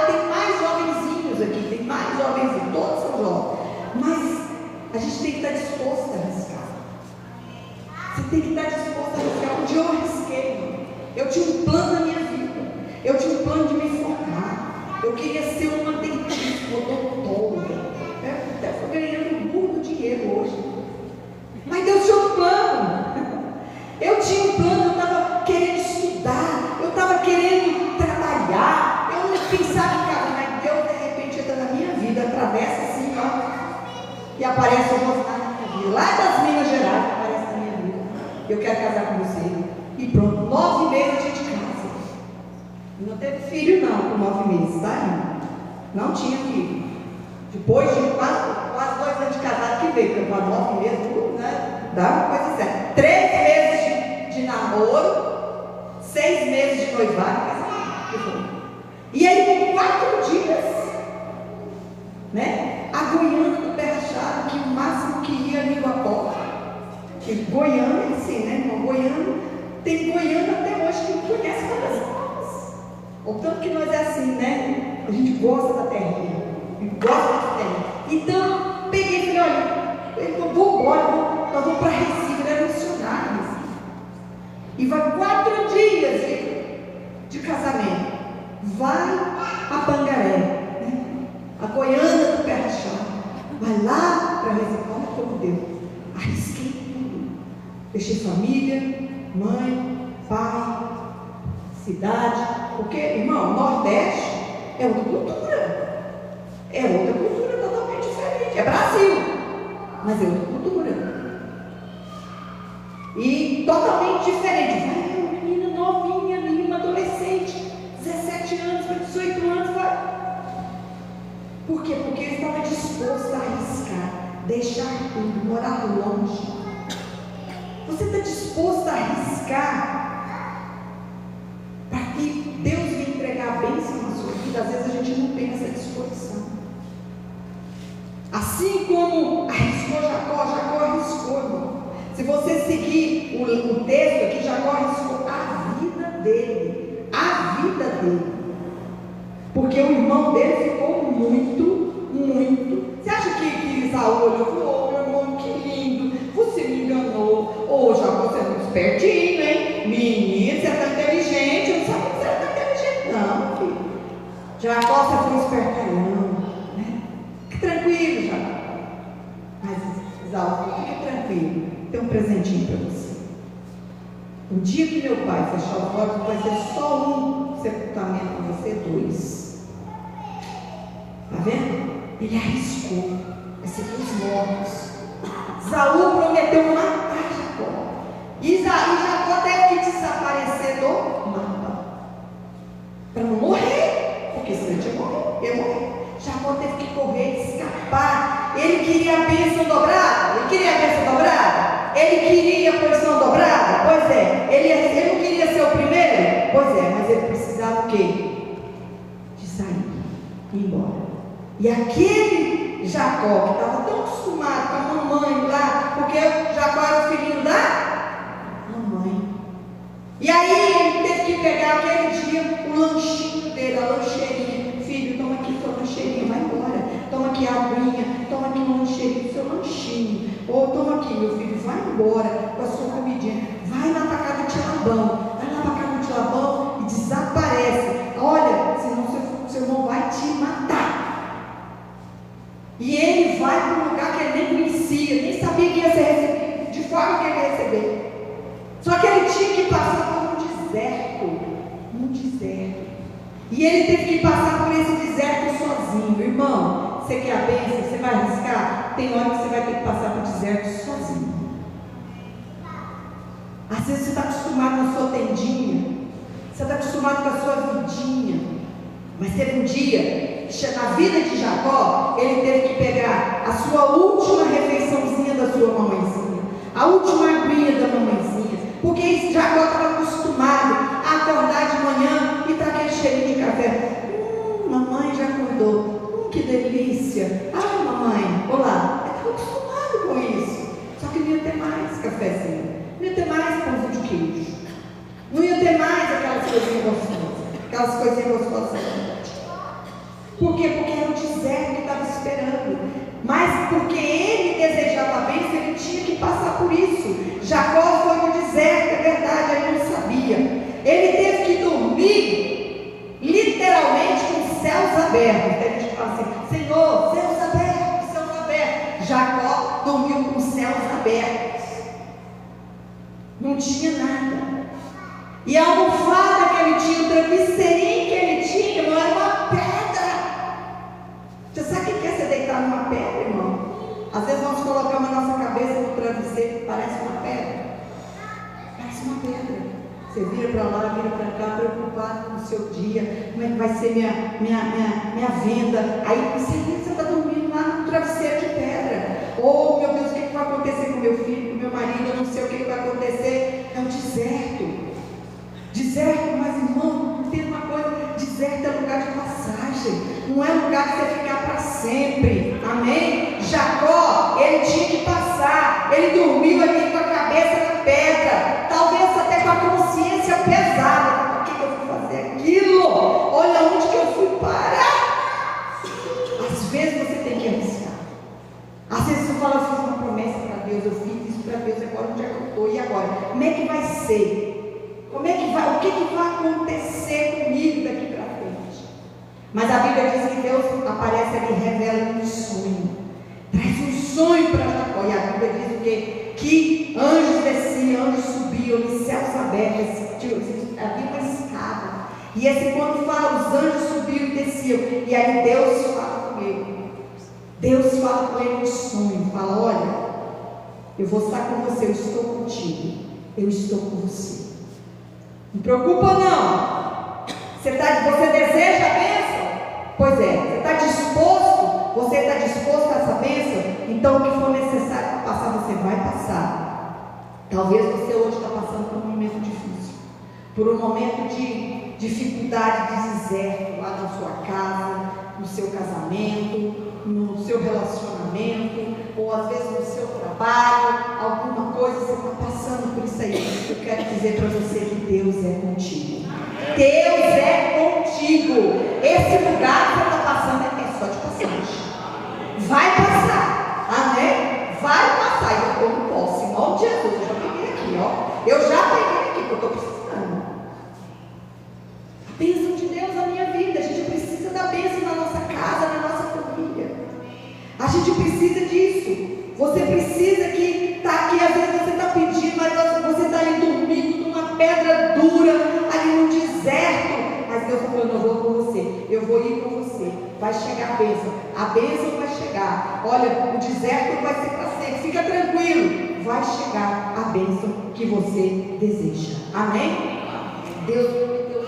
tem mais jovenzinhos aqui, tem mais jovenzinhos, todos são jovens. Mas a gente tem que estar disposto a arriscar. Você tem que estar disposto a arriscar. Um dia eu arrisquei. Eu tinha um plano na minha vida. Eu tinha um plano de me formar. Eu queria ser uma dentista, odontóloga. Eu até estou ganhando muito dinheiro hoje. Mas Deus tinha um plano. Eu tinha um plano, eu estava querendo estudar, eu estava querendo trabalhar, eu não pensava em casa, mas Deus de repente entra na minha vida, atravessa assim, e aparece o Rosnar na minha vida, lá das Minas Gerais, aparece na minha vida. Eu quero casar com você. E pronto, 9 meses a gente casa. Não teve filho não, com 9 meses, tá, irmão? Não tinha filho. Depois de quase 2 anos de casado que veio, porque com 9 meses, dá uma coisa séria. 3 meses de namoro, 6 meses de noivado, e aí com 4 dias, a Goiânia do pé rachado, que o máximo que ia ali com a porta. Porque Goiânia é assim, irmão? Goiânia, tem Goiânia até hoje que não conhece todas as coisas. O tanto que nós é assim, A gente gosta da terrinha. A gente gosta da terrinha. Então, peguei e falei, olha, vou embora, nós vamos para Recife, ele é missionário. E vai 4 dias de casamento. Vai a Pangaré, a Goiânia do pé rachado. Vai lá para Recife. Olha como Deus. Arrisquei tudo. Deixei família, mãe, pai, cidade. Porque, irmão, Nordeste é outra cultura. É outra cultura totalmente diferente. É Brasil, mas é outra cultura. E totalmente diferente. Vai uma menina novinha ali, uma adolescente, 17 anos, 18 anos, vai. Por quê? Porque ele estava disposto a arriscar, deixar tudo, morar longe. Você está disposto a arriscar para que Deus venha entregar a bênção na sua vida? Às vezes a gente não tem essa disposição. Assim como arriscou Jacó arriscou, irmão. Se você seguir o texto aqui, Jacó arriscou a vida dele. A vida dele. Porque o irmão dele ficou muito. Você acha que Esaú olhou e falou, meu irmão, que lindo, você me enganou. Ô, Jacó, você é muito espertinho, hein? Menino, você é tão inteligente. Eu não sabia que você era tão inteligente, não, filho. Jacó, você foi espertalhão, Fique tranquilo, Jacó. Mas Esaú, fique tranquilo. Tem um presentinho para você. O dia que meu pai fechar o olho, vai ser só um sepultamento para você, 2. Está vendo? Ele arriscou. Vai ser 2 mortos. Saul prometeu matar Jacó. E Jacó teve que desaparecer do mapa. Para não morrer. Porque senão ele ia morrer. Jacó teve que correr, escapar. Ele queria a bênção dobrada. Ele queria a bênção dobrada. Ele queria a porção dobrada. Pois é. Ele não queria ser o primeiro. Pois é. Mas ele precisava o quê? De sair. Ir embora. E aquele Jacó, que estava tão acostumado com a mamãe lá, porque Jacó era o filhinho da mamãe. E aí ele teve que pegar aquele dia o lanchinho dele, a lancheirinha. Filho, toma aqui sua lancheirinha, vai embora. Toma aqui a aguinha, toma aqui uma lancheirinha, seu lanchinho. Ou toma aqui, meu filho, vai embora com a sua comidinha. Vai lá para casa do tio Labão. Vai lá para casa do tio Labão e desaparece. Olha, senão seu irmão vai te matar. E ele vai para um lugar que ele nem conhecia, nem sabia que ia ser recebido, de forma que ele ia receber. Só que ele tinha que passar por um deserto. E ele teve que passar por esse deserto sozinho. Irmão, você quer a bênção? Você vai arriscar? Tem hora que você vai ter que passar por deserto sozinho. Às vezes você está acostumado na sua tendinha, você está acostumado com a sua vidinha. Mas teve um dia, na vida de Jacó, ele teve que pegar a sua última refeiçãozinha da sua mamãezinha, a última aguinha da mamãezinha, porque Jacó estava acostumado a acordar de manhã e estar aquele cheirinho de café. Mamãe já acordou, que delícia. Ah, mamãe, olá. Ele estava acostumado com isso, só que não ia ter mais cafezinho, não ia ter mais pãozinho de queijo, não ia ter mais aquelas coisinhas gostosas. Por quê? Porque era o deserto que estava esperando. Mas porque ele desejava a bênção, ele tinha que passar por isso. Jacó foi no deserto, é verdade, ele não sabia. Ele teve que dormir, literalmente, com os céus abertos. Tem gente que fala assim: Senhor, céus abertos, céus abertos. Jacó dormiu com os céus abertos. Não tinha nada. E a almofada que ele tinha, o travesseirinho que ele tinha, não era uma pedra. Você sabe o que é você deitar numa pedra, irmão? Às vezes nós colocamos a nossa cabeça no travesseiro que parece uma pedra. Parece uma pedra. Você vira para lá, vira para cá, preocupado com o seu dia. Como é que vai ser minha venda? Aí você está dormindo lá no travesseiro de pedra. Oh, meu Deus, o que vai acontecer com meu filho, com meu marido? Eu não sei o que vai acontecer. É um deserto. Deserto, mas irmão, tem uma coisa: deserto é lugar de passagem, não é lugar de você ficar para sempre. Amém? Jacó, ele tinha que passar. Ele dormiu ali com a cabeça na pedra, talvez até com a consciência pesada. Por que eu fui fazer aquilo? Olha onde que eu fui parar. Às vezes você tem que arriscar. Às vezes você fala: eu fiz uma promessa para Deus, eu fiz isso para Deus, agora onde é que eu estou? E agora? Como é que vai ser? Como é que vai? O que vai acontecer comigo daqui para frente? Mas a Bíblia diz que Deus aparece ali e revela um sonho. Traz um sonho para Jacó. E a Bíblia diz o quê? Que anjos desciam, anjos subiam, os céus abertos, havia uma escada. E esse quando fala, os anjos subiam e desciam. E aí Deus fala com ele. Deus fala com ele um sonho. Fala: olha, eu vou estar com você, eu estou contigo. Eu estou com você. Não preocupa não. Você deseja a bênção? Pois é, você está disposto? Você está disposto a essa bênção? Então o que for necessário para passar, você vai passar. Talvez você hoje está passando por um momento difícil, por um momento de dificuldade, de deserto lá na sua casa, no seu casamento, no seu relacionamento, ou às vezes no seu trabalho, alguma coisa, você está passando por isso aí. Eu quero dizer para você que Deus é contigo. Deus é contigo. Esse lugar que você está passando é só de passagem. Vai passar, amém? Vai passar. Eu não posso, em nome de Jesus, eu já peguei aqui, ó. Eu já peguei aqui, porque eu estou precisando. A bênção de Deus na minha vida. A gente precisa da bênção na nossa casa, na nossa família. A gente precisa disso. Você precisa que está aqui, às vezes você está pedindo, mas você está ali dormindo numa pedra dura, ali no deserto. Mas Deus está falando: eu vou com você, eu vou ir com você. Vai chegar a bênção vai chegar. Olha, o deserto vai ser para sempre. você, fica tranquilo, vai chegar a bênção que você deseja. Amém? Deus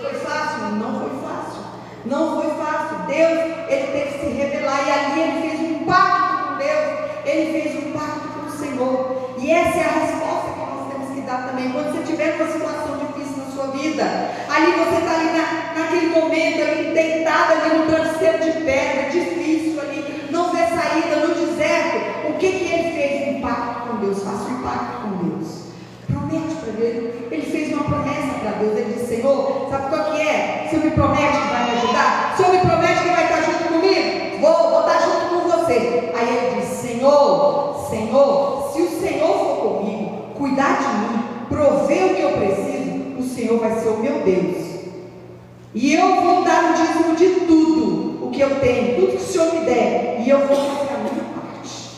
foi fácil? Não foi fácil. Não foi fácil. Deus, ele teve que se revelar, e ali ele fez um pacto com Deus, ele fez um pacto com o Senhor. E essa é a resposta que nós temos que dar também. Quando você tiver uma situação difícil na sua vida, ali você está ali naquele momento, ali deitado ali no travesseiro de pedra, difícil ali, não vê saída no deserto, o que ele fez? Um pacto com Deus. Faça um pacto com Deus. Promete para Deus. Ele fez uma promessa para Deus. Ele disse: Senhor, sabe qual que é? O Senhor me promete que vai me ajudar? O Senhor me promete que vai estar junto comigo? Vou estar junto com você. Aí ele disse: Senhor, se o Senhor for comigo, cuidar de mim, prover o que eu preciso, o Senhor vai ser o meu Deus. E eu vou dar o dízimo de tudo o que eu tenho, tudo que o Senhor me der, e eu vou fazer a minha parte.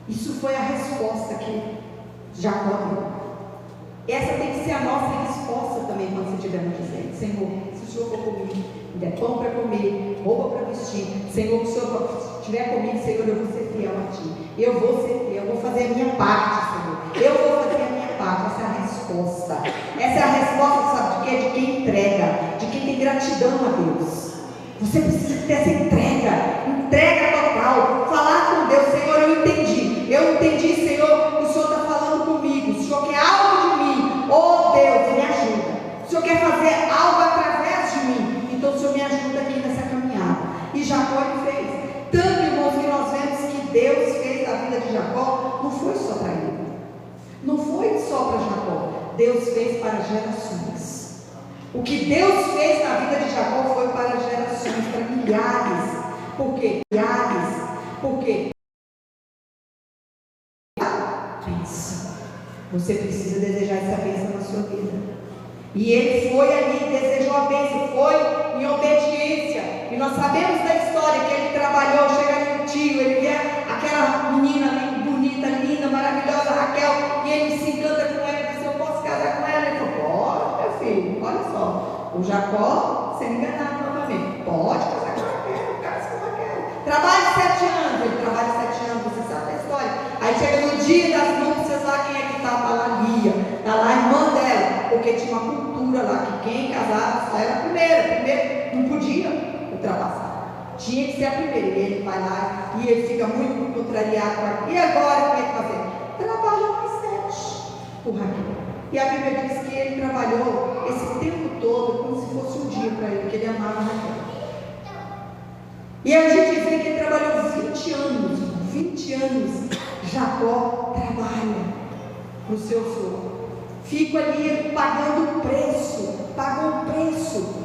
Isso foi a resposta que Jacó deu. Essa tem que ser a nossa resposta também quando você estiver no deserto. Senhor, se o Senhor for comigo, me der pão para comer, roupa para vestir, Senhor, se o Senhor estiver comigo, Senhor, eu vou ser fiel a Ti. Eu vou ser fiel, eu vou fazer a minha parte, Senhor. Eu vou fazer a minha parte. Essa é a resposta. Essa é a resposta, sabe de quê? De quem entrega, de quem tem gratidão a Deus. Você precisa ter essa entrega total. Falar com Deus: Senhor, eu entendi, Senhor, o Senhor está falando comigo, o Senhor quer algo de mim, oh Deus, me ajuda. O Senhor quer fazer algo através de mim, então o Senhor me ajuda aqui nessa caminhada. E Jacó ele fez. Tanto, irmãos, que nós vemos que Deus fez na vida de Jacó, não foi só para ele, não foi só para Jacó, Deus fez para gerações. O que Deus fez na vida de Jacó foi para gerações, para milhares. Por quê? Milhares. Por quê? Pensa. Você precisa desejar essa bênção na sua vida. E ele foi ali, desejou a bênção, foi em obediência. E nós sabemos da história que ele trabalhou, chega ali no tio, ele vê aquela menina ali, bonita, linda, maravilhosa, Raquel, e ele se encanta com ela e diz: eu posso casar com ela? Ele falou: pode, meu filho, olha só. O Jacó sendo enganado novamente: pode casar com Raquel, casa com Raquel. Trabalha 7 anos, ele trabalha 7 anos, você sabe da história. Aí chega no dia das núpcias lá, quem é que estava lá? Lia, está lá a irmã dela, porque tinha uma cultura lá que quem casava só era a primeira, não podia ultrapassar, tinha que ser a primeira. E ele vai lá e ele fica muito contrariado com aquilo. E agora como é que fazer? Trabalha mais 7 por Raquel. E a Bíblia diz que ele trabalhou esse tempo todo como se fosse um dia para ele, que ele amava Raquel. E a gente vê que ele trabalhou 20 anos, 20 anos. Jacó trabalha para o seu sogro, fica ali pagando o preço, pagou o preço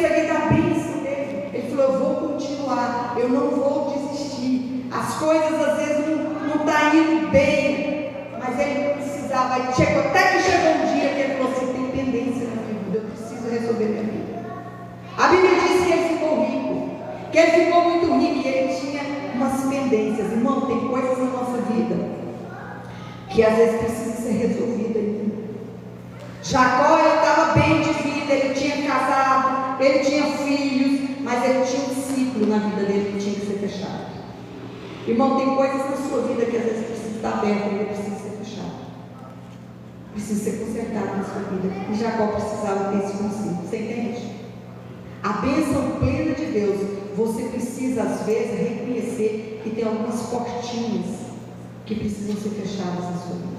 ali da bênção dele. Ele falou: eu vou continuar, eu não vou desistir. As coisas às vezes não estão indo bem, mas ele precisava. Até que chegou um dia que ele falou assim: tem pendência na minha vida, eu preciso resolver minha vida. A Bíblia diz que ele ficou rico, que ele ficou muito rico, e ele tinha umas pendências. Irmão, tem coisas na nossa vida que às vezes precisam ser resolvidas ainda. Jacó, ele estava bem de vida, ele tinha casado, ele tinha filhos, mas ele tinha um ciclo na vida dele que tinha que ser fechado. Irmão, tem coisas na sua vida que às vezes precisa estar aberta e precisa ser fechado, precisa ser consertado na sua vida. E Jacó precisava ter esse conselho. Você entende? A bênção plena de Deus, você precisa às vezes reconhecer que tem algumas portinhas que precisam ser fechadas na sua vida.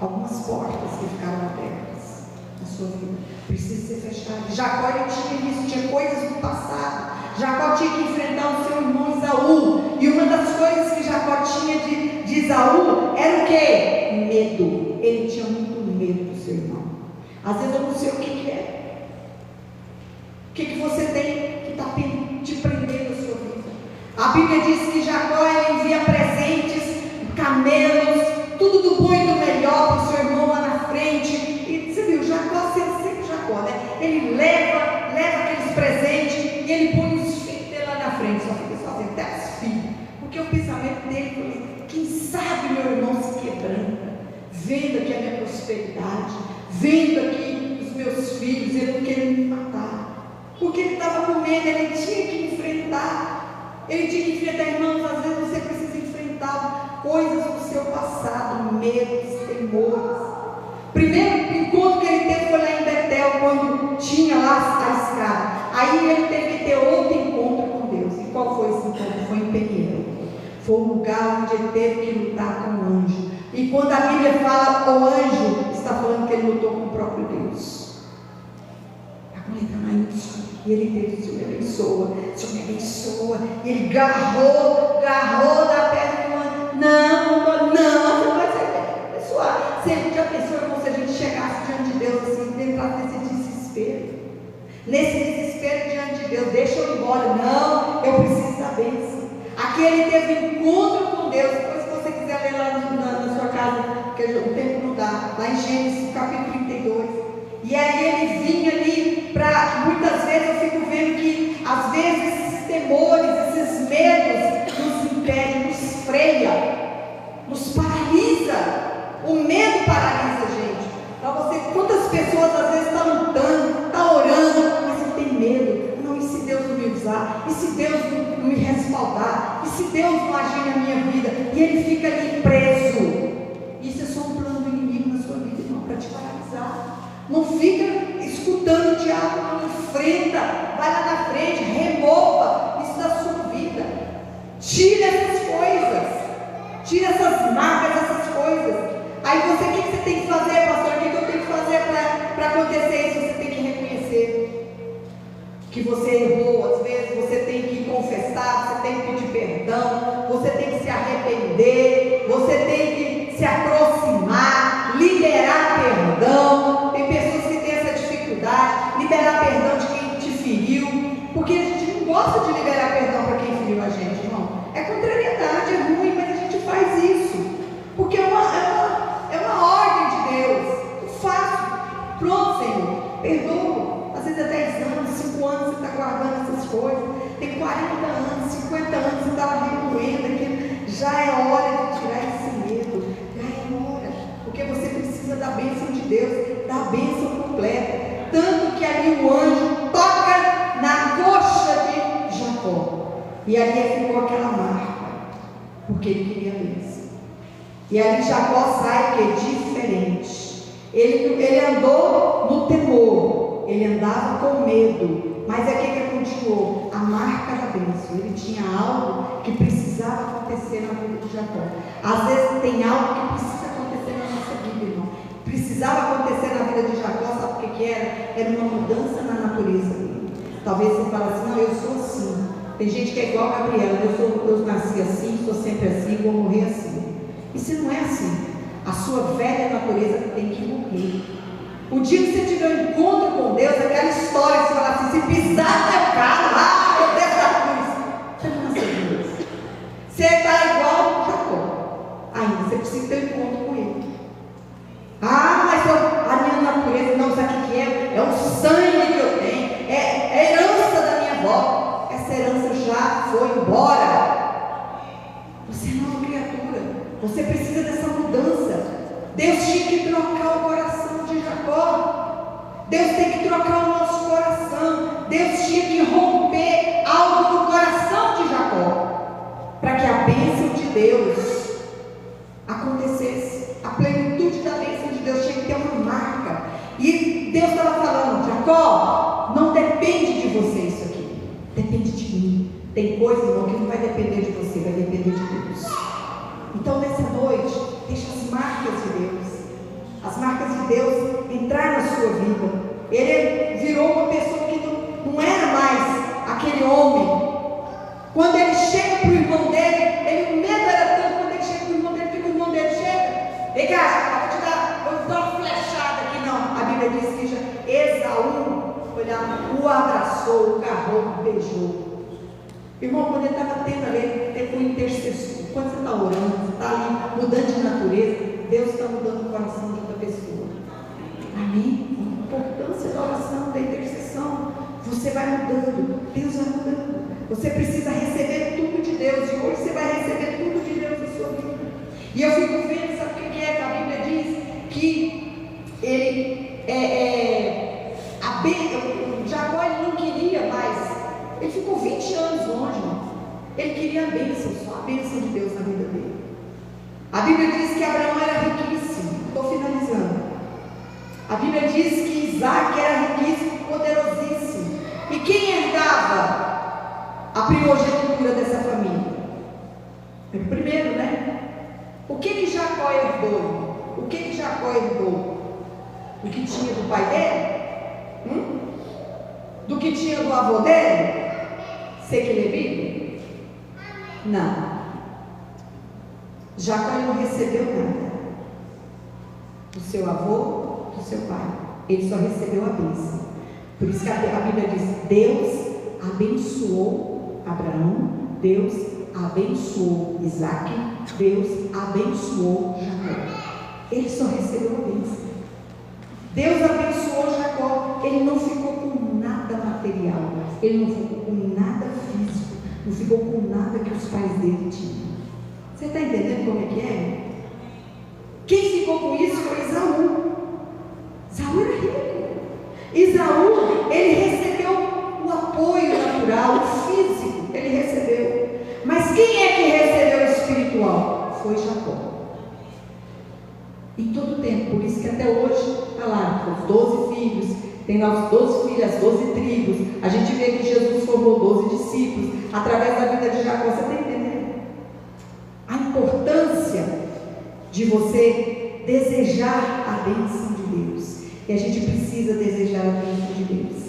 Algumas portas que ficaram abertas na sua vida precisam ser fechadas. Jacó, ele tinha isso, tinha coisas do passado. Jacó tinha que enfrentar o seu irmão Esaú. E uma das coisas que Jacó tinha de Esaú era o quê? Medo. Ele tinha muito medo do seu irmão. Às vezes eu não sei o que é. O que você tem que está te prendendo na sua vida? A Bíblia diz que Jacó envia presentes, camelos, tudo do bom e do melhor para o seu irmão lá na frente. E você viu, Jacó sendo sempre Jacó, né? Ele leva aqueles presentes e ele põe os filhos dele lá na frente. Só fica sozinho, até os filhos. Porque o pensamento dele foi: quem sabe meu irmão se quebranta, vendo aqui a minha prosperidade, vendo aqui os meus filhos, ele não quer me matar. Porque ele estava com medo, ele tinha que enfrentar. Irmãos, às vezes você precisa representavam coisas do seu passado, medos, temores. Primeiro encontro que ele teve foi lá em Betel, quando tinha lá a escada. Aí ele teve que ter outro encontro com Deus. E qual foi esse encontro? Foi em Peniel. Foi um lugar onde ele teve que lutar com o anjo. E quando a Bíblia fala o anjo, está falando que ele lutou com o próprio Deus. A mulher está maiúscula. E ele teve: Senhor me abençoa, Senhor me abençoa. E ele garrou da perna do anjo. Não, você vai ser abençoado. Você já pensou, irmão, se a gente chegasse diante de Deus assim, entrasse nesse desespero? Nesse desespero diante de Deus, deixa eu ir embora. Não, eu preciso da bênção. Aqui ele teve um encontro com Deus. Depois, se você quiser ler lá na sua casa, porque o tempo não dá, lá em Gênesis capítulo 32. E aí ele vinha ali para, muitas vezes eu fico vendo que às vezes esses temores, esses medos nos impedem, nos freia, nos paralisa. O medo paralisa a gente. Para você, quantas pessoas às vezes estão lutando, estão orando, mas tem medo. Não, e se Deus não me usar? E se Deus não me respaldar? E se Deus não agir na minha vida? E ele fica ali preso. Isso é só um plano do inimigo na sua vida, irmão, para te paralisar. Não fica escutando o diabo, não enfrenta, vai lá na frente, remova isso da sua vida. Tira essas coisas, tira essas marcas, essas coisas. Aí você, o que você tem que fazer, pastor? O que eu tenho que fazer para acontecer isso? Você tem que reconhecer que você errou, às vezes você tem que confessar, você tem que pedir perdão, você tem que se arrepender, você tem que se aproximar, liberar perdão. Tem pessoas que têm essa dificuldade, liberar perdão de quem te feriu, porque a gente não gosta de liberar perdão para quem feriu a gente, irmão. É contrariedade, é ruim, mas a gente faz isso, porque é uma ordem de Deus. Eu faço, pronto, Senhor, perdoa. Às vezes é 10 anos, 5 anos você está guardando essas coisas, tem 40 anos, 50 anos você estava remoendo aquilo. Já é hora de tirar esse medo, já é hora, porque você precisa da bênção de Deus, da bênção completa. Tanto que ali o anjo toca na coxa de Jacó, e ali ficou aquela marca, porque ele queria a bênção. E ali Jacó sai, que é diferente. Ele andou no temor, ele andava com medo, mas é que continuou a marca da bênção. Ele tinha algo que precisava acontecer na vida de Jacó. Às vezes tem algo que precisa acontecer na nossa vida, irmão. Precisava acontecer na vida de Jacó, sabe o que era? Era uma mudança na natureza dele. Talvez você fale assim: não, eu sou assim. Tem gente que é igual a Gabriela: eu nasci assim, sou sempre assim, vou morrer assim. Isso não é assim. A sua velha natureza tem que morrer. O dia que você tiver um encontro com Deus, aquela história que você fala assim: se pisar na cara, eu desço a cruz. Você não nasceu de Deus. Você está igual Jacó. Ainda você precisa ter um encontro com ele. Mas a minha natureza, não, sabe o que é? É o sangue que eu tenho, é a herança da minha avó. Essa herança já foi embora. Você é nova criatura. Você precisa dessa mudança. Deus tinha que trocar o coração de Jacó. Deus tem que trocar o nosso coração. Deus tinha que romper algo no coração de Jacó, para que a bênção de Deus acontecesse. A plenitude da bênção de Deus tinha que ter uma marca. E Deus estava falando: Jacó, não depende de você isso aqui, depende de mim. Tem coisa, irmão, que não vai depender de você, vai depender de Deus. Então nessa noite, deixa as marcas de Deus, as marcas de Deus entrar na sua vida. Ele virou uma pessoa que não era mais aquele homem. Quando ele chega para o irmão dele, o medo era tanto. Quando ele chega para o irmão dele, o irmão dele chega: vem cá, vou dar uma flechada aqui. Não, a Bíblia diz que Esaú foi lá, o abraçou, o agarrou, o beijou. Irmão, quando ele estava tendo ali, ele foi intercessor. Quando você está orando, você está ali mudando de natureza, Deus está mudando o coração de outra pessoa. Amém? A importância da oração, da intercessão. Você vai mudando, Deus vai mudando. Você precisa receber tudo de Deus, e hoje você vai receber tudo de Deus na sua vida. E eu fico vendo, sabe o que é que a Bíblia diz? Que ele, Jacó não queria mais. Ele ficou 20 anos longe, irmão. Ele queria a bênção, só a bênção de Deus na vida dele. A Bíblia diz que Abraão era riquíssimo. Estou finalizando. A Bíblia diz que Isaac era riquíssimo, poderosíssimo. E quem herdava a primogenitura dessa família? O primeiro, né? O que Jacó herdou? O que Jacó herdou? O que tinha do pai dele? Do que tinha do avô dele? Você que lê Bíblia? Não. Jacó não recebeu nada do seu avô, do seu pai. Ele só recebeu a bênção. Por isso que a Bíblia diz: Deus abençoou Abraão, Deus abençoou Isaac, Deus abençoou Jacó. Ele só recebeu a bênção. Deus abençoou Jacó. Ele não ficou com nada material, ele não ficou com nada físico, não ficou com nada que os pais dele tinham. Você está entendendo como é que é? Quem ficou com isso foi Esaú. Esaú era rico. Esaú, ele recebeu o apoio natural, o físico, ele recebeu. Mas quem é que recebeu o espiritual? Foi Jacó. Em todo tempo, por isso que até hoje está lá, os 12 filhos, tem lá os 12 filhos, as 12 tribos. A gente vê que Jesus formou 12 discípulos através da vida de Jacó. Você está entendendo? A importância de você desejar a bênção de Deus. E a gente precisa desejar a bênção de Deus,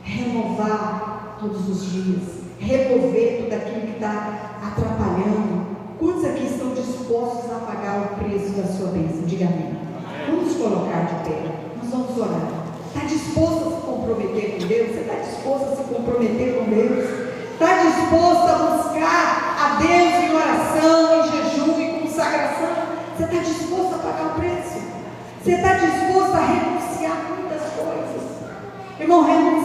renovar todos os dias, remover tudo aquilo que está atrapalhando. Quantos aqui estão dispostos a pagar o preço da sua bênção? Diga amém. Vamos nos colocar de pé, nós vamos orar. Está disposto a se comprometer com Deus? Você está disposto a se comprometer com Deus? Está disposto a buscar a Deus em oração, em jejum e consagração? Você está disposto a pagar o preço? Você está disposto a renunciar a muitas coisas? Irmão, renunciar.